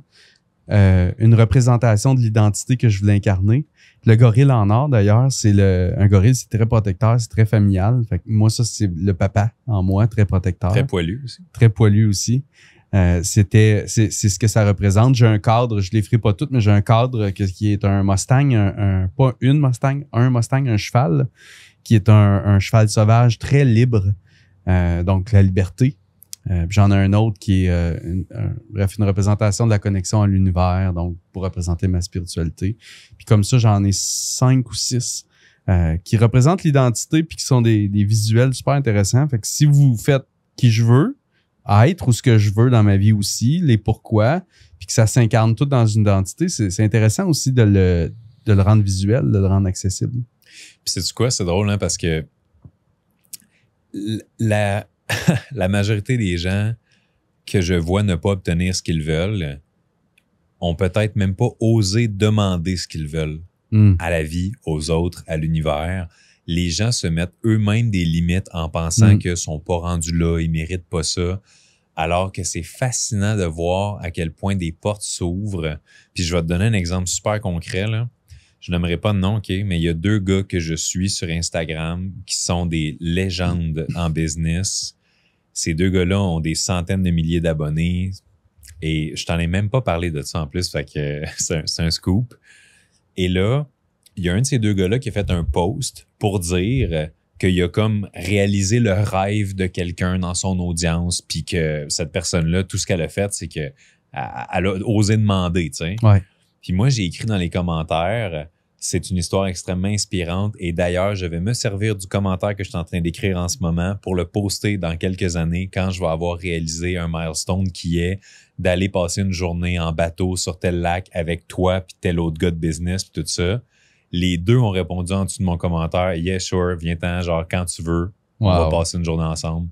une représentation de l'identité que je voulais incarner. Le gorille en or, d'ailleurs, un gorille, c'est très protecteur, c'est très familial. Fait que moi, ça, c'est le papa en moi, très protecteur. Très poilu aussi. Très poilu aussi. C'est ce que ça représente. J'ai un cadre, je les ferai pas toutes, mais j'ai un cadre qui est un Mustang, pas une Mustang, un Mustang, un cheval, qui est un cheval sauvage très libre. Donc, la liberté. J'en ai un autre qui est une représentation de la connexion à l'univers, donc pour représenter ma spiritualité. Puis comme ça, j'en ai 5 ou 6 qui représentent l'identité puis qui sont des visuels super intéressants. Fait que si vous faites qui je veux être ou ce que je veux dans ma vie aussi, les pourquoi, puis que ça s'incarne tout dans une identité, c'est intéressant aussi de le rendre visuel, de le rendre accessible. Puis sais-tu quoi? C'est drôle, hein, parce que la majorité des gens que je vois ne pas obtenir ce qu'ils veulent ont peut-être même pas osé demander ce qu'ils veulent à la vie, aux autres, à l'univers. Les gens se mettent eux-mêmes des limites en pensant qu'ils ne sont pas rendus là, ils ne méritent pas ça, alors que c'est fascinant de voir à quel point des portes s'ouvrent. Puis je vais te donner un exemple super concret, là. Je n'aimerais pas de nom, OK, mais il y a 2 gars que je suis sur Instagram qui sont des légendes en business. Ces 2 gars-là ont des centaines de milliers d'abonnés et je t'en ai même pas parlé de ça en plus, fait que c'est un scoop. Et là, il y a un de ces 2 gars-là qui a fait un post pour dire qu'il a comme réalisé le rêve de quelqu'un dans son audience puis que cette personne-là, tout ce qu'elle a fait, c'est qu'elle a osé demander, tu sais. Ouais. Puis moi, j'ai écrit dans les commentaires, c'est une histoire extrêmement inspirante et d'ailleurs, je vais me servir du commentaire que je suis en train d'écrire en ce moment pour le poster dans quelques années quand je vais avoir réalisé un milestone qui est d'aller passer une journée en bateau sur tel lac avec toi puis tel autre gars de business puis tout ça. Les 2 ont répondu en dessous de mon commentaire « Yeah, sure, viens-t'en, genre quand tu veux, on va passer une journée ensemble. »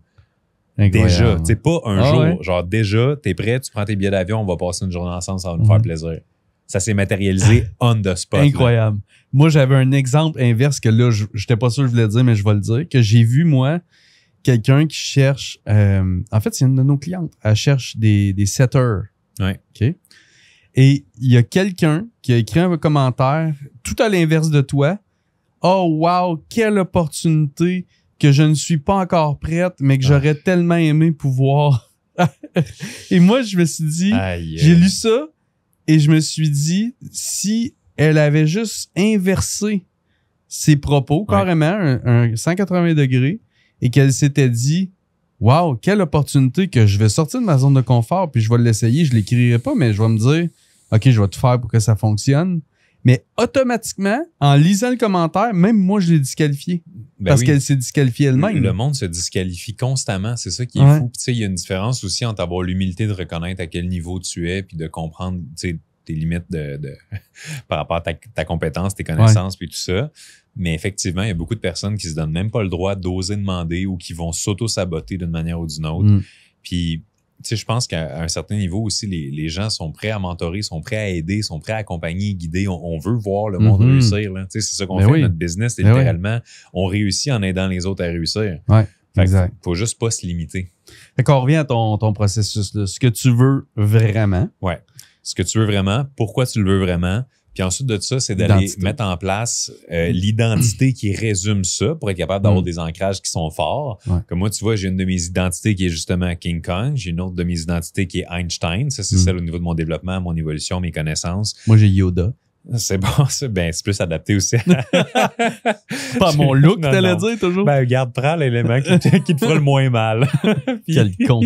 Déjà, tu sais, pas un jour, ouais. Genre déjà, t'es prêt, tu prends tes billets d'avion, on va passer une journée ensemble, ça va nous faire plaisir. Ça s'est matérialisé on the spot. Incroyable. Là. Moi, j'avais un exemple inverse que là, j'étais pas sûr que je voulais dire, mais je vais le dire, que j'ai vu, moi, quelqu'un qui cherche... en fait, c'est une de nos clientes. Elle cherche des setters. Ouais. OK? Et il y a quelqu'un qui a écrit un commentaire tout à l'inverse de toi. « Oh, wow! Quelle opportunité que je ne suis pas encore prête, mais que j'aurais tellement aimé pouvoir... » Et moi, je me suis dit... J'ai lu ça et je me suis dit, si elle avait juste inversé ses propos, carrément, un 180 degrés, et qu'elle s'était dit, wow, quelle opportunité que je vais sortir de ma zone de confort, puis je vais l'essayer, je l'écrirai pas, mais je vais me dire, OK, je vais tout faire pour que ça fonctionne. Mais automatiquement, en lisant le commentaire, même moi, je l'ai disqualifié. Parce qu'elle s'est disqualifiée elle-même. Le monde se disqualifie constamment. C'est ça qui est fou. Tu sais, il y a une différence aussi entre avoir l'humilité de reconnaître à quel niveau tu es puis de comprendre, tu sais, tes limites par rapport à ta compétence, tes connaissances puis tout ça. Mais effectivement, il y a beaucoup de personnes qui se donnent même pas le droit d'oser demander ou qui vont s'auto-saboter d'une manière ou d'une autre. Puis, tu sais, je pense qu'à un certain niveau aussi, les gens sont prêts à mentorer, sont prêts à aider, sont prêts à accompagner, guider. On veut voir le monde réussir. Là. Tu sais, c'est ça qu'on fait notre business. C'est littéralement, on réussit en aidant les autres à réussir. Ouais, exact. Faut juste pas se limiter. Fait qu'on revient à ton processus. Là. Ce que tu veux vraiment. Ouais. Ce que tu veux vraiment, pourquoi tu le veux vraiment, Puis ensuite de ça, c'est d'aller mettre en place l'identité qui résume ça pour être capable d'avoir des ancrages qui sont forts. Ouais. Comme moi, tu vois, j'ai une de mes identités qui est justement King Kong. J'ai une autre de mes identités qui est Einstein. Ça, c'est celle au niveau de mon développement, mon évolution, mes connaissanses. Moi, j'ai Yoda. C'est bon, ça. Ben, c'est plus adapté aussi. Pas mon look, t'allais dire toujours? Ben, regarde, prends l'élément qui te fera le moins mal. Puis, quel con.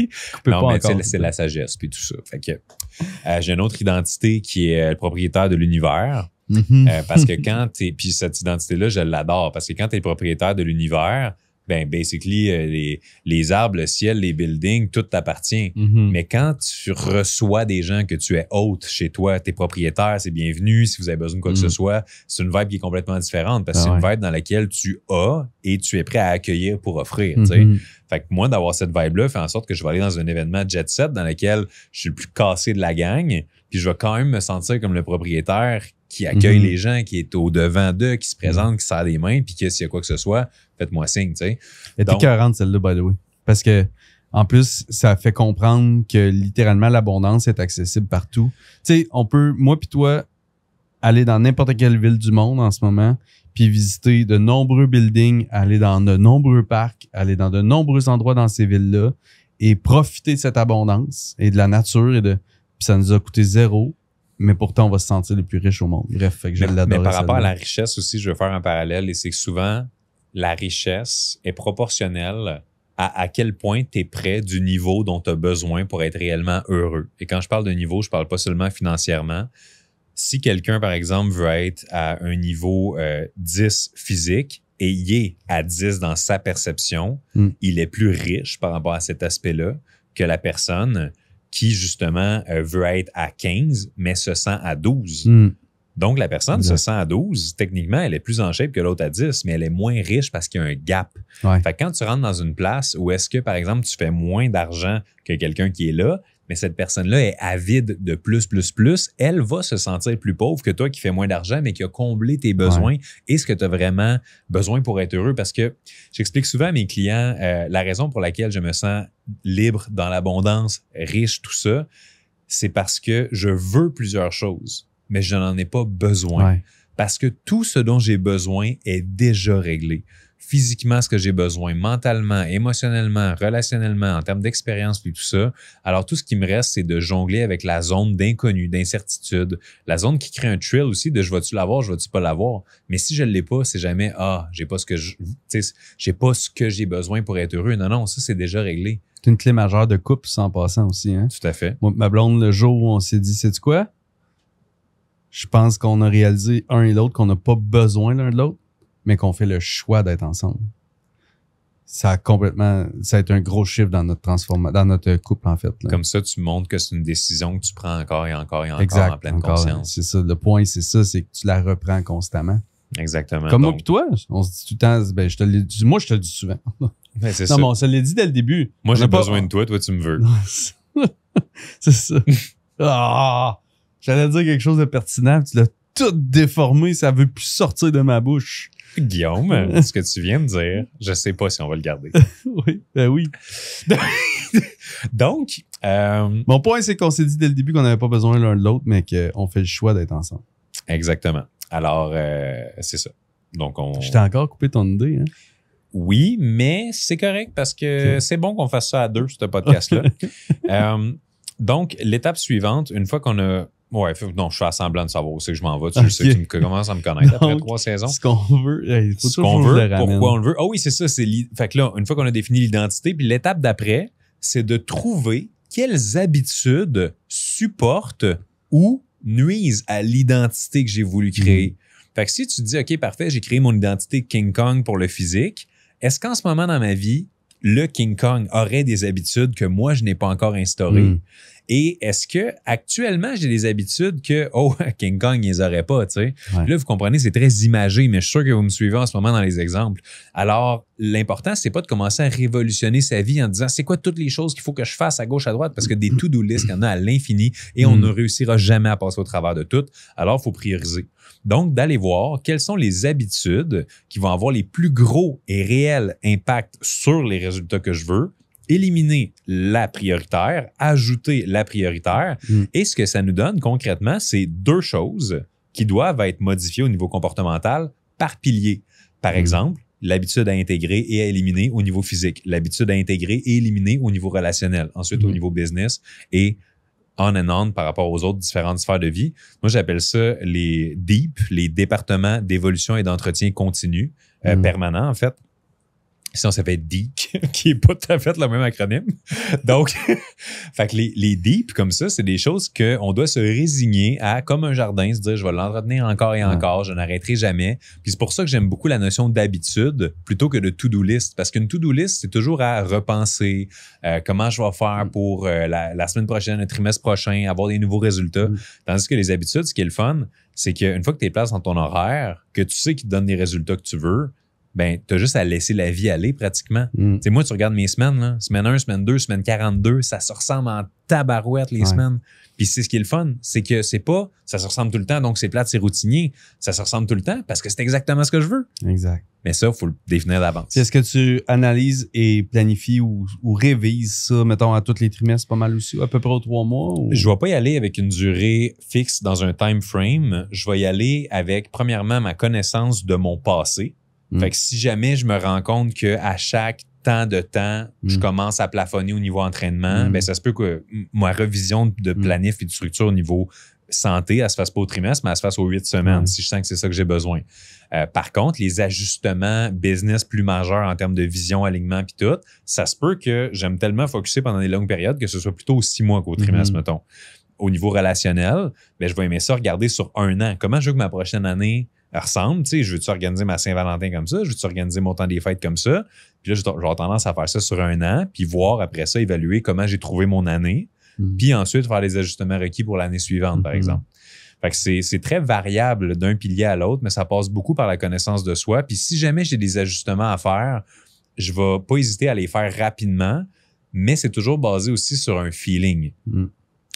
Non, mais c'est la sagesse puis tout ça. Fait que j'ai une autre identité qui est le propriétaire de l'univers. Parce que quand t'es... Puis cette identité-là, je l'adore. Parce que quand t'es le propriétaire de l'univers, ben, basically, les arbres, le ciel, les buildings, tout t'appartient. Mais quand tu reçois des gens que tu es hôte chez toi, t'es propriétaire, c'est bienvenu. Si vous avez besoin de quoi que ce soit, c'est une vibe qui est complètement différente parce que c'est une vibe dans laquelle tu as et tu es prêt à accueillir pour offrir, tu sais. Fait que moi, d'avoir cette vibe-là fait en sorte que je vais aller dans un événement jet set dans lequel je suis le plus cassé de la gang, puis je vais quand même me sentir comme le propriétaire qui accueille les gens, qui est au devant d'eux, qui se présente, qui serre les mains, puis que s'il y a quoi que ce soit, faites-moi signe, tu sais. Elle était écœurante, celle-là, by the way. Parce que, en plus, ça fait comprendre que littéralement, l'abondance est accessible partout. Tu sais, on peut, moi puis toi, aller dans n'importe quelle ville du monde en ce moment, puis visiter de nombreux buildings, aller dans de nombreux parcs, aller dans de nombreux endroits dans ces villes-là et profiter de cette abondance et de la nature puis ça nous a coûté zéro. Mais pourtant, on va se sentir les plus riches au monde. Bref, fait que je l'adore. Mais par rapport à la richesse aussi, je veux faire un parallèle et c'est que souvent, la richesse est proportionnelle à quel point tu es près du niveau dont tu as besoin pour être réellement heureux. Et quand je parle de niveau, je parle pas seulement financièrement. Si quelqu'un, par exemple, veut être à un niveau 10 physique et il est à 10 dans sa perception, il est plus riche par rapport à cet aspect-là que la personne qui, justement, veut être à 15, mais se sent à 12. Donc, la personne se sent à 12. Techniquement, elle est plus en shape que l'autre à 10, mais elle est moins riche parce qu'il y a un gap. Fait que quand tu rentres dans une place où est-ce que, par exemple, tu fais moins d'argent que quelqu'un qui est là, mais cette personne-là est avide de plus, elle va se sentir plus pauvre que toi qui fais moins d'argent, mais qui a comblé tes besoins et ce que tu as vraiment besoin pour être heureux. Parce que j'explique souvent à mes clients la raison pour laquelle je me sens libre, dans l'abondance, riche, tout ça, c'est parce que je veux plusieurs choses, mais je n'en ai pas besoin. Parce que tout ce dont j'ai besoin est déjà réglé. Physiquement, ce que j'ai besoin, mentalement, émotionnellement, relationnellement, en termes d'expérience, puis tout ça. Alors, tout ce qui me reste, c'est de jongler avec la zone d'inconnu, d'incertitude. La zone qui crée un thrill aussi de je vais-tu l'avoir, je vais-tu pas l'avoir. Mais si je l'ai pas, c'est jamais j'ai pas ce que j'ai pas ce que j'ai besoin pour être heureux. Non, ça, c'est déjà réglé. C'est une clé majeure de couple, sans passant aussi, hein. Tout à fait. Moi, ma blonde, le jour où on s'est dit, sais-tu quoi? Je pense qu'on a réalisé un et l'autre qu'on n'a pas besoin l'un de l'autre, mais qu'on fait le choix d'être ensemble. Ça a été un gros chiffre dans notre couple, en fait. Là. Comme ça, tu montres que c'est une décision que tu prends encore et encore et encore exact, en pleine conscience. C'est ça. Le point, c'est ça, c'est que tu la reprends constamment. Exactement. Comme moi et toi, on se dit tout le temps, ben, je te le dis souvent. Ben, c'est non, ça. mais on se l'est dit dès le début. Moi, j'ai besoin de toi tu me veux. C'est ça. J'allais dire quelque chose de pertinent, tu l'as tout déformé, ça veut plus sortir de ma bouche. Guillaume, ce que tu viens de dire, je sais pas si on va le garder. Oui, ben oui. Donc, mon point, c'est qu'on s'est dit dès le début qu'on n'avait pas besoin l'un de l'autre, mais qu'on fait le choix d'être ensemble. Exactement. Alors, c'est ça. Donc, Je t'ai encore coupé ton idée, hein? Oui, mais c'est correct parce que c'est bon qu'on fasse ça à deux, ce podcast-là. Donc, l'étape suivante, une fois qu'on a... Ouais, non, je fais semblant de savoir où c'est que je m'en vais. Tu sais que tu commences à me connaître après 3 saisons. Ce qu'on veut, il faut ce qu'on veut, pourquoi on le veut. Ah oui, c'est ça. Fait que là, une fois qu'on a défini l'identité, puis l'étape d'après, c'est de trouver quelles habitudes supportent ou nuisent à l'identité que j'ai voulu créer. Fait que si tu te dis, OK, parfait, j'ai créé mon identité King Kong pour le physique, est-ce qu'en ce moment dans ma vie, le King Kong aurait des habitudes que moi, je n'ai pas encore instaurées? Et est-ce que actuellement j'ai des habitudes que King Kong, il les aurait pas, tu sais? Là, vous comprenez, c'est très imagé, mais je suis sûr que vous me suivez en ce moment dans les exemples. Alors, l'important, c'est pas de commencer à révolutionner sa vie en disant c'est quoi toutes les choses qu'il faut que je fasse à gauche, à droite, parce que des to-do lists, il y en a à l'infini et on ne réussira jamais à passer au travers de tout. Alors, il faut prioriser. Donc, d'aller voir quelles sont les habitudes qui vont avoir les plus gros et réels impacts sur les résultats que je veux, éliminer la prioritaire, ajouter la prioritaire. Et ce que ça nous donne concrètement, c'est 2 choses. qui doivent être modifiés au niveau comportemental par pilier. Par exemple, l'habitude à intégrer et à éliminer au niveau physique, l'habitude à intégrer et éliminer au niveau relationnel, ensuite au niveau business et on and on par rapport aux autres différentes sphères de vie. Moi, j'appelle ça les DEEP, les départements d'évolution et d'entretien continu, permanent en fait. Sinon, ça fait DEEC, qui est pas tout à fait le même acronyme. Donc, fait que les DEEP, comme ça, c'est des choses qu'on doit se résigner à, comme un jardin, se dire, je vais l'entretenir encore et encore, je n'arrêterai jamais. Puis c'est pour ça que j'aime beaucoup la notion d'habitude plutôt que de to-do list. Parce qu'une to-do list, c'est toujours à repenser comment je vais faire pour la semaine prochaine, le trimestre prochain, avoir des nouveaux résultats. Tandis que les habitudes, ce qui est le fun, c'est qu'une fois que tu es place dans ton horaire, que tu sais qu'il te donne des résultats que tu veux, ben, t'as juste à laisser la vie aller pratiquement. Tu sais, moi, tu regardes mes semaines, là, semaine 1, semaine 2, semaine 42, ça se ressemble en tabarouette les semaines. Puis c'est ce qui est le fun, c'est que c'est pas, ça se ressemble tout le temps, donc c'est plate, c'est routinier. Ça se ressemble tout le temps parce que c'est exactement ce que je veux. Exact. Mais ça, il faut le définir d'avance. Est-ce que tu analyses et planifies ou révises ça, mettons, à tous les trimestres, pas mal aussi, à peu près aux 3 mois? Ou? Je vais pas y aller avec une durée fixe dans un time frame. Je vais y aller avec, premièrement, ma connaissance de mon passé. Fait que si jamais je me rends compte qu'à chaque temps de temps, je commence à plafonner au niveau entraînement, ben ça se peut que ma revision de planif et de structure au niveau santé, elle se fasse pas au trimestre, mais elle se fasse aux 8 semaines, si je sens que c'est ça que j'ai besoin. Par contre, les ajustements business plus majeurs en termes de vision, alignement puis tout, ça se peut que j'aime tellement focusser pendant des longues périodes que ce soit plutôt aux 6 mois qu'au trimestre, mettons. Au niveau relationnel, ben je vais aimer ça regarder sur 1 an. Comment je veux que ma prochaine année ressemble, tu sais, je veux-tu organiser ma Saint-Valentin comme ça, je veux-tu organiser mon temps des fêtes comme ça, puis là, j'aurai tendance à faire ça sur 1 an, puis voir après ça, évaluer comment j'ai trouvé mon année, puis ensuite faire les ajustements requis pour l'année suivante, par exemple. Fait que c'est très variable d'un pilier à l'autre, mais ça passe beaucoup par la connaissance de soi, puis si jamais j'ai des ajustements à faire, je vais pas hésiter à les faire rapidement, mais c'est toujours basé aussi sur un feeling.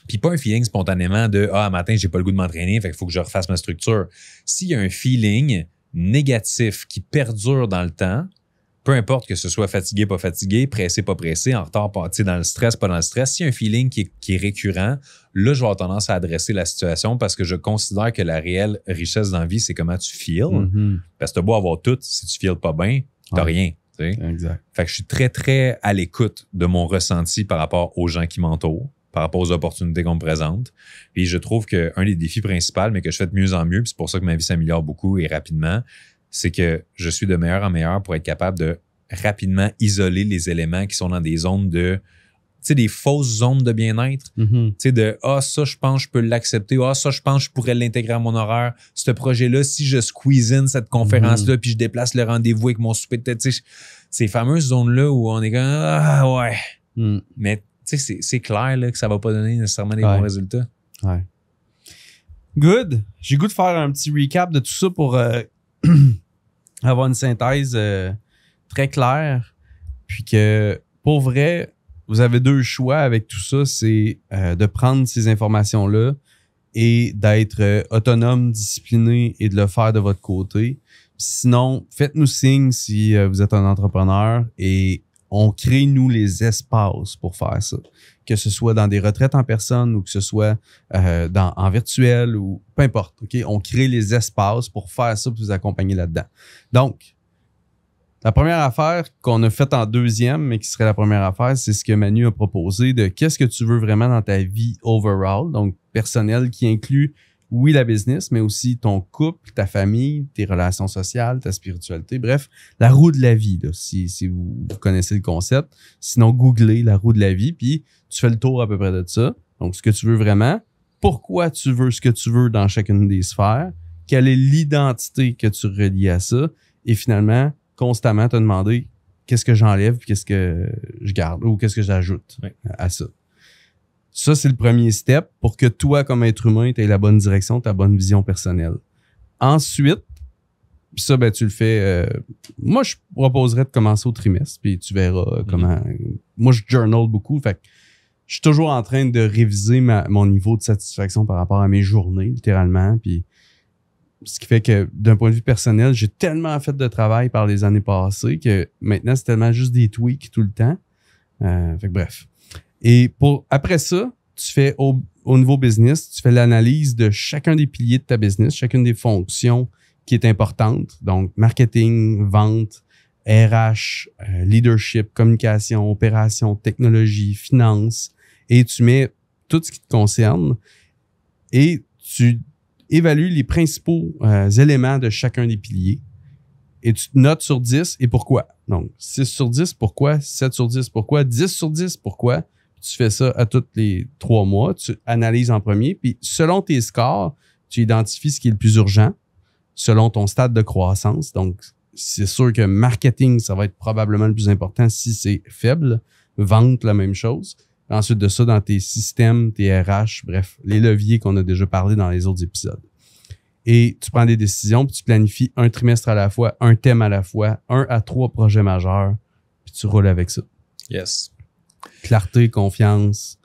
Puis pas un feeling spontanément de « Ah, matin, j'ai pas le goût de m'entraîner, fait qu'il faut que je refasse ma structure. » S'il y a un feeling négatif qui perdure dans le temps, peu importe que ce soit fatigué, pas fatigué, pressé, pas pressé, en retard, pas, dans le stress, pas dans le stress, s'il y a un feeling qui est récurrent, là, je vais avoir tendance à adresser la situation parce que je considère que la réelle richesse dans la vie, c'est comment tu feels. Parce que t'as beau avoir tout, si tu feels pas bien, t'as rien. Tu sais? Exact. Fait que je suis très, très à l'écoute de mon ressenti par rapport aux gens qui m'entourent, par rapport aux opportunités qu'on me présente. Puis je trouve qu'un des défis principaux, mais que je fais de mieux en mieux, puis c'est pour ça que ma vie s'améliore beaucoup et rapidement, c'est que je suis de meilleur en meilleur pour être capable de rapidement isoler les éléments qui sont dans des zones de, tu sais, des fausses zones de bien-être. Tu sais, de, ça, je pense, je peux l'accepter. Ça, je pense, je pourrais l'intégrer à mon horaire. Ce projet-là, si je squeeze in cette conférence-là, puis je déplace le rendez-vous avec mon souper de tête, tu sais, ces fameuses zones-là où on est comme, ouais. Mais, tu sais, c'est clair là, que ça va pas donner nécessairement des bons résultats. Ouais. Good. J'ai goût de faire un petit recap de tout ça pour avoir une synthèse très claire. Puis que, pour vrai, vous avez 2 choix avec tout ça. C'est de prendre ces informations-là et d'être autonome, discipliné et de le faire de votre côté. Sinon, faites-nous signe si vous êtes un entrepreneur et on crée, nous, les espaces pour faire ça. Que ce soit dans des retraites en personne ou que ce soit en virtuel ou peu importe. OK? On crée les espaces pour faire ça, pour vous accompagner là-dedans. Donc, la première affaire qu'on a faite en deuxième, mais qui serait la première affaire, c'est ce que Manu a proposé de qu'est-ce que tu veux vraiment dans ta vie overall, donc personnelle, qui inclut, oui, la business, mais aussi ton couple, ta famille, tes relations sociales, ta spiritualité. Bref, la roue de la vie, là, si vous connaissez le concept. Sinon, googlez la roue de la vie, puis tu fais le tour à peu près de ça. Donc, ce que tu veux vraiment, pourquoi tu veux ce que tu veux dans chacune des sphères, quelle est l'identité que tu relis à ça, et finalement, constamment te demander qu'est-ce que j'enlève, puis qu'est-ce que je garde, ou qu'est-ce que j'ajoute à ça. Ça, c'est le premier step pour que toi, comme être humain, tu aies la bonne direction, ta bonne vision personnelle. Ensuite, puis ça, ben, tu le fais... moi, je proposerais de commencer au trimestre, puis tu verras comment... Moi, je journal beaucoup, fait que je suis toujours en train de réviser mon niveau de satisfaction par rapport à mes journées, littéralement, puis ce qui fait que, d'un point de vue personnel, j'ai tellement fait de travail par les années passées que maintenant, c'est tellement juste des tweaks tout le temps. Fait que bref. Et après ça, tu fais au niveau business, tu fais l'analyse de chacun des piliers de ta business, chacune des fonctions qui est importante. Donc, marketing, vente, RH, leadership, communication, opération, technologie, finance. Et tu mets tout ce qui te concerne et tu évalues les principaux éléments de chacun des piliers. Et tu te notes sur 10 et pourquoi. Donc, 6 sur 10, pourquoi? 7 sur 10, pourquoi? 10 sur 10, pourquoi? Puis tu fais ça à tous les 3 mois. Tu analyses en premier. Puis, selon tes scores, tu identifies ce qui est le plus urgent selon ton stade de croissance. Donc, c'est sûr que marketing, ça va être probablement le plus important si c'est faible. Vente, la même chose. Ensuite de ça, dans tes systèmes, tes RH, bref, les leviers qu'on a déjà parlé dans les autres épisodes. Et tu prends des décisions, puis tu planifies un trimestre à la fois, un thème à la fois, 1 à 3 projets majeurs, puis tu roules avec ça. Yes. Clarté, confiance,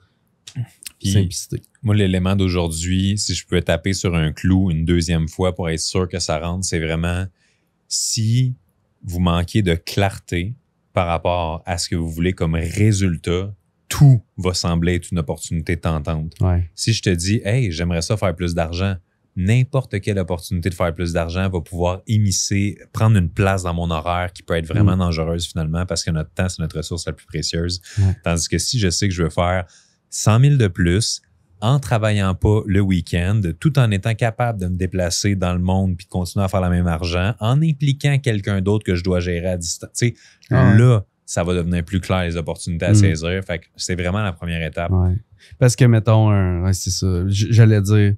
Puis, simplicité. moi, l'élément d'aujourd'hui, si je peux taper sur un clou une deuxième fois pour être sûr que ça rentre, c'est vraiment si vous manquez de clarté par rapport à ce que vous voulez comme résultat, tout va sembler être une opportunité tentante. Ouais. Si je te dis, hey, j'aimerais ça faire plus d'argent, n'importe quelle opportunité de faire plus d'argent va pouvoir immiscer, prendre une place dans mon horaire qui peut être vraiment dangereuse finalement parce que notre temps, c'est notre ressource la plus précieuse. Ouais. Tandis que si je sais que je veux faire 100 000 de plus en travaillant pas le week-end, tout en étant capable de me déplacer dans le monde puis de continuer à faire le même argent, en impliquant quelqu'un d'autre que je dois gérer à distance, tu sais, là, ça va devenir plus clair les opportunités à saisir. Fait que c'est vraiment la première étape. Ouais. Parce que, mettons, ouais, c'est ça. J'allais dire,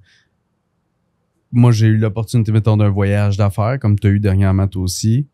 moi, j'ai eu l'opportunité, mettons, d'un voyage d'affaires, comme tu as eu dernièrement toi aussi.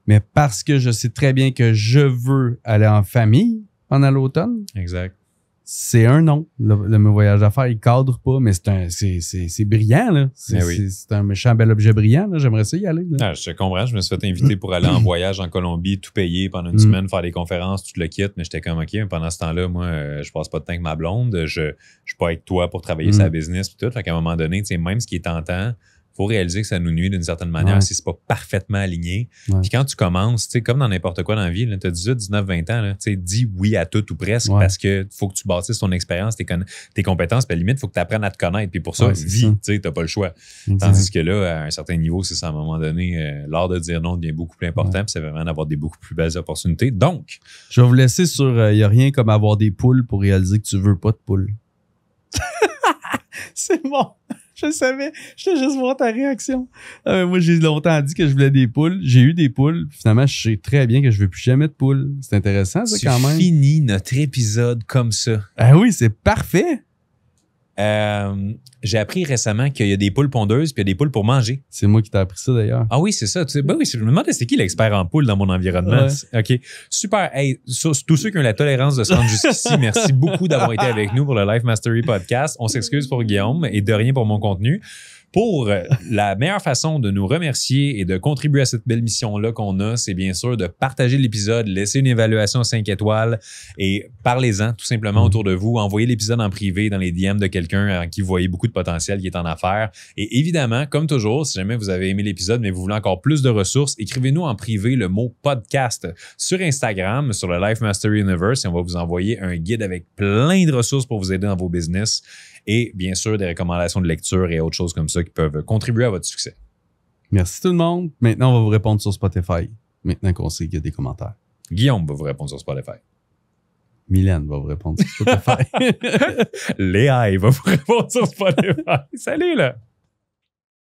Mais parce que je sais très bien que je veux aller en famille pendant l'automne, Exact. c'est un non. Le voyage d'affaires, il cadre pas, mais c'est brillant, là. C'est un méchant bel objet brillant, là. J'aimerais ça y aller, là. Ah, je te comprends. Je me suis fait inviter pour aller en voyage en Colombie, tout payer pendant une semaine, faire des conférences, tout le kit. Mais j'étais comme, OK, mais pendant ce temps-là, moi, je passe pas de temps avec ma blonde. Je suis pas avec toi pour travailler sa business et tout. Fait qu'à un moment donné, tu sais, même ce qui est tentant, faut réaliser que ça nous nuit d'une certaine manière si c'est pas parfaitement aligné. Puis quand tu commences, tu sais, comme dans n'importe quoi dans la vie, tu as 18, 19, 20 ans, tu sais, dis oui à tout ou presque parce que faut que tu bâtisses ton expérience, tes compétences, puis à la limite, il faut que tu apprennes à te connaître. Puis pour ça, vis, tu sais, t'as pas le choix. Tandis que là, à un certain niveau, c'est ça, à un moment donné, l'art de dire non devient beaucoup plus important, puis c'est vraiment d'avoir des beaucoup plus belles opportunités. Donc, je vais vous laisser sur il y a rien comme avoir des poules pour réaliser que tu veux pas de poules. C'est bon. Je le savais. Je voulais juste voir ta réaction. Moi, j'ai longtemps dit que je voulais des poules. J'ai eu des poules. Finalement, je sais très bien que je veux plus jamais de poules. C'est intéressant, ça, quand même. Tu finis notre épisode comme ça. Ah oui, c'est parfait. J'ai appris récemment qu'il y a des poules pondeuses puis il y a des poules pour manger. C'est moi qui t'ai appris ça, d'ailleurs. Ah oui, c'est ça. Tu sais, ben oui, je me demandais c'est qui l'expert en poules dans mon environnement. Ouais. OK. Super. Hey, tous ceux qui ont la tolérance de se rendre jusqu'ici, merci beaucoup d'avoir été avec nous pour le Life Mastery Podcast. On s'excuse pour Guillaume et de rien pour mon contenu. Pour la meilleure façon de nous remercier et de contribuer à cette belle mission-là qu'on a, c'est bien sûr de partager l'épisode, laisser une évaluation 5 étoiles et parlez-en tout simplement autour de vous. Envoyez l'épisode en privé dans les DM de quelqu'un en qui vous voyez beaucoup de potentiel qui est en affaires. Et évidemment, comme toujours, si jamais vous avez aimé l'épisode mais vous voulez encore plus de ressources, écrivez-nous en privé le mot podcast sur Instagram, sur le Life Mastery Universe et on va vous envoyer un guide avec plein de ressources pour vous aider dans vos business. Et bien sûr, des recommandations de lecture et autres choses comme ça qui peuvent contribuer à votre succès. Merci tout le monde. Maintenant, on va vous répondre sur Spotify. Maintenant qu'on sait qu'il y a des commentaires. Guillaume va vous répondre sur Spotify. Mylène va vous répondre sur Spotify. Léa va vous répondre sur Spotify. Salut là!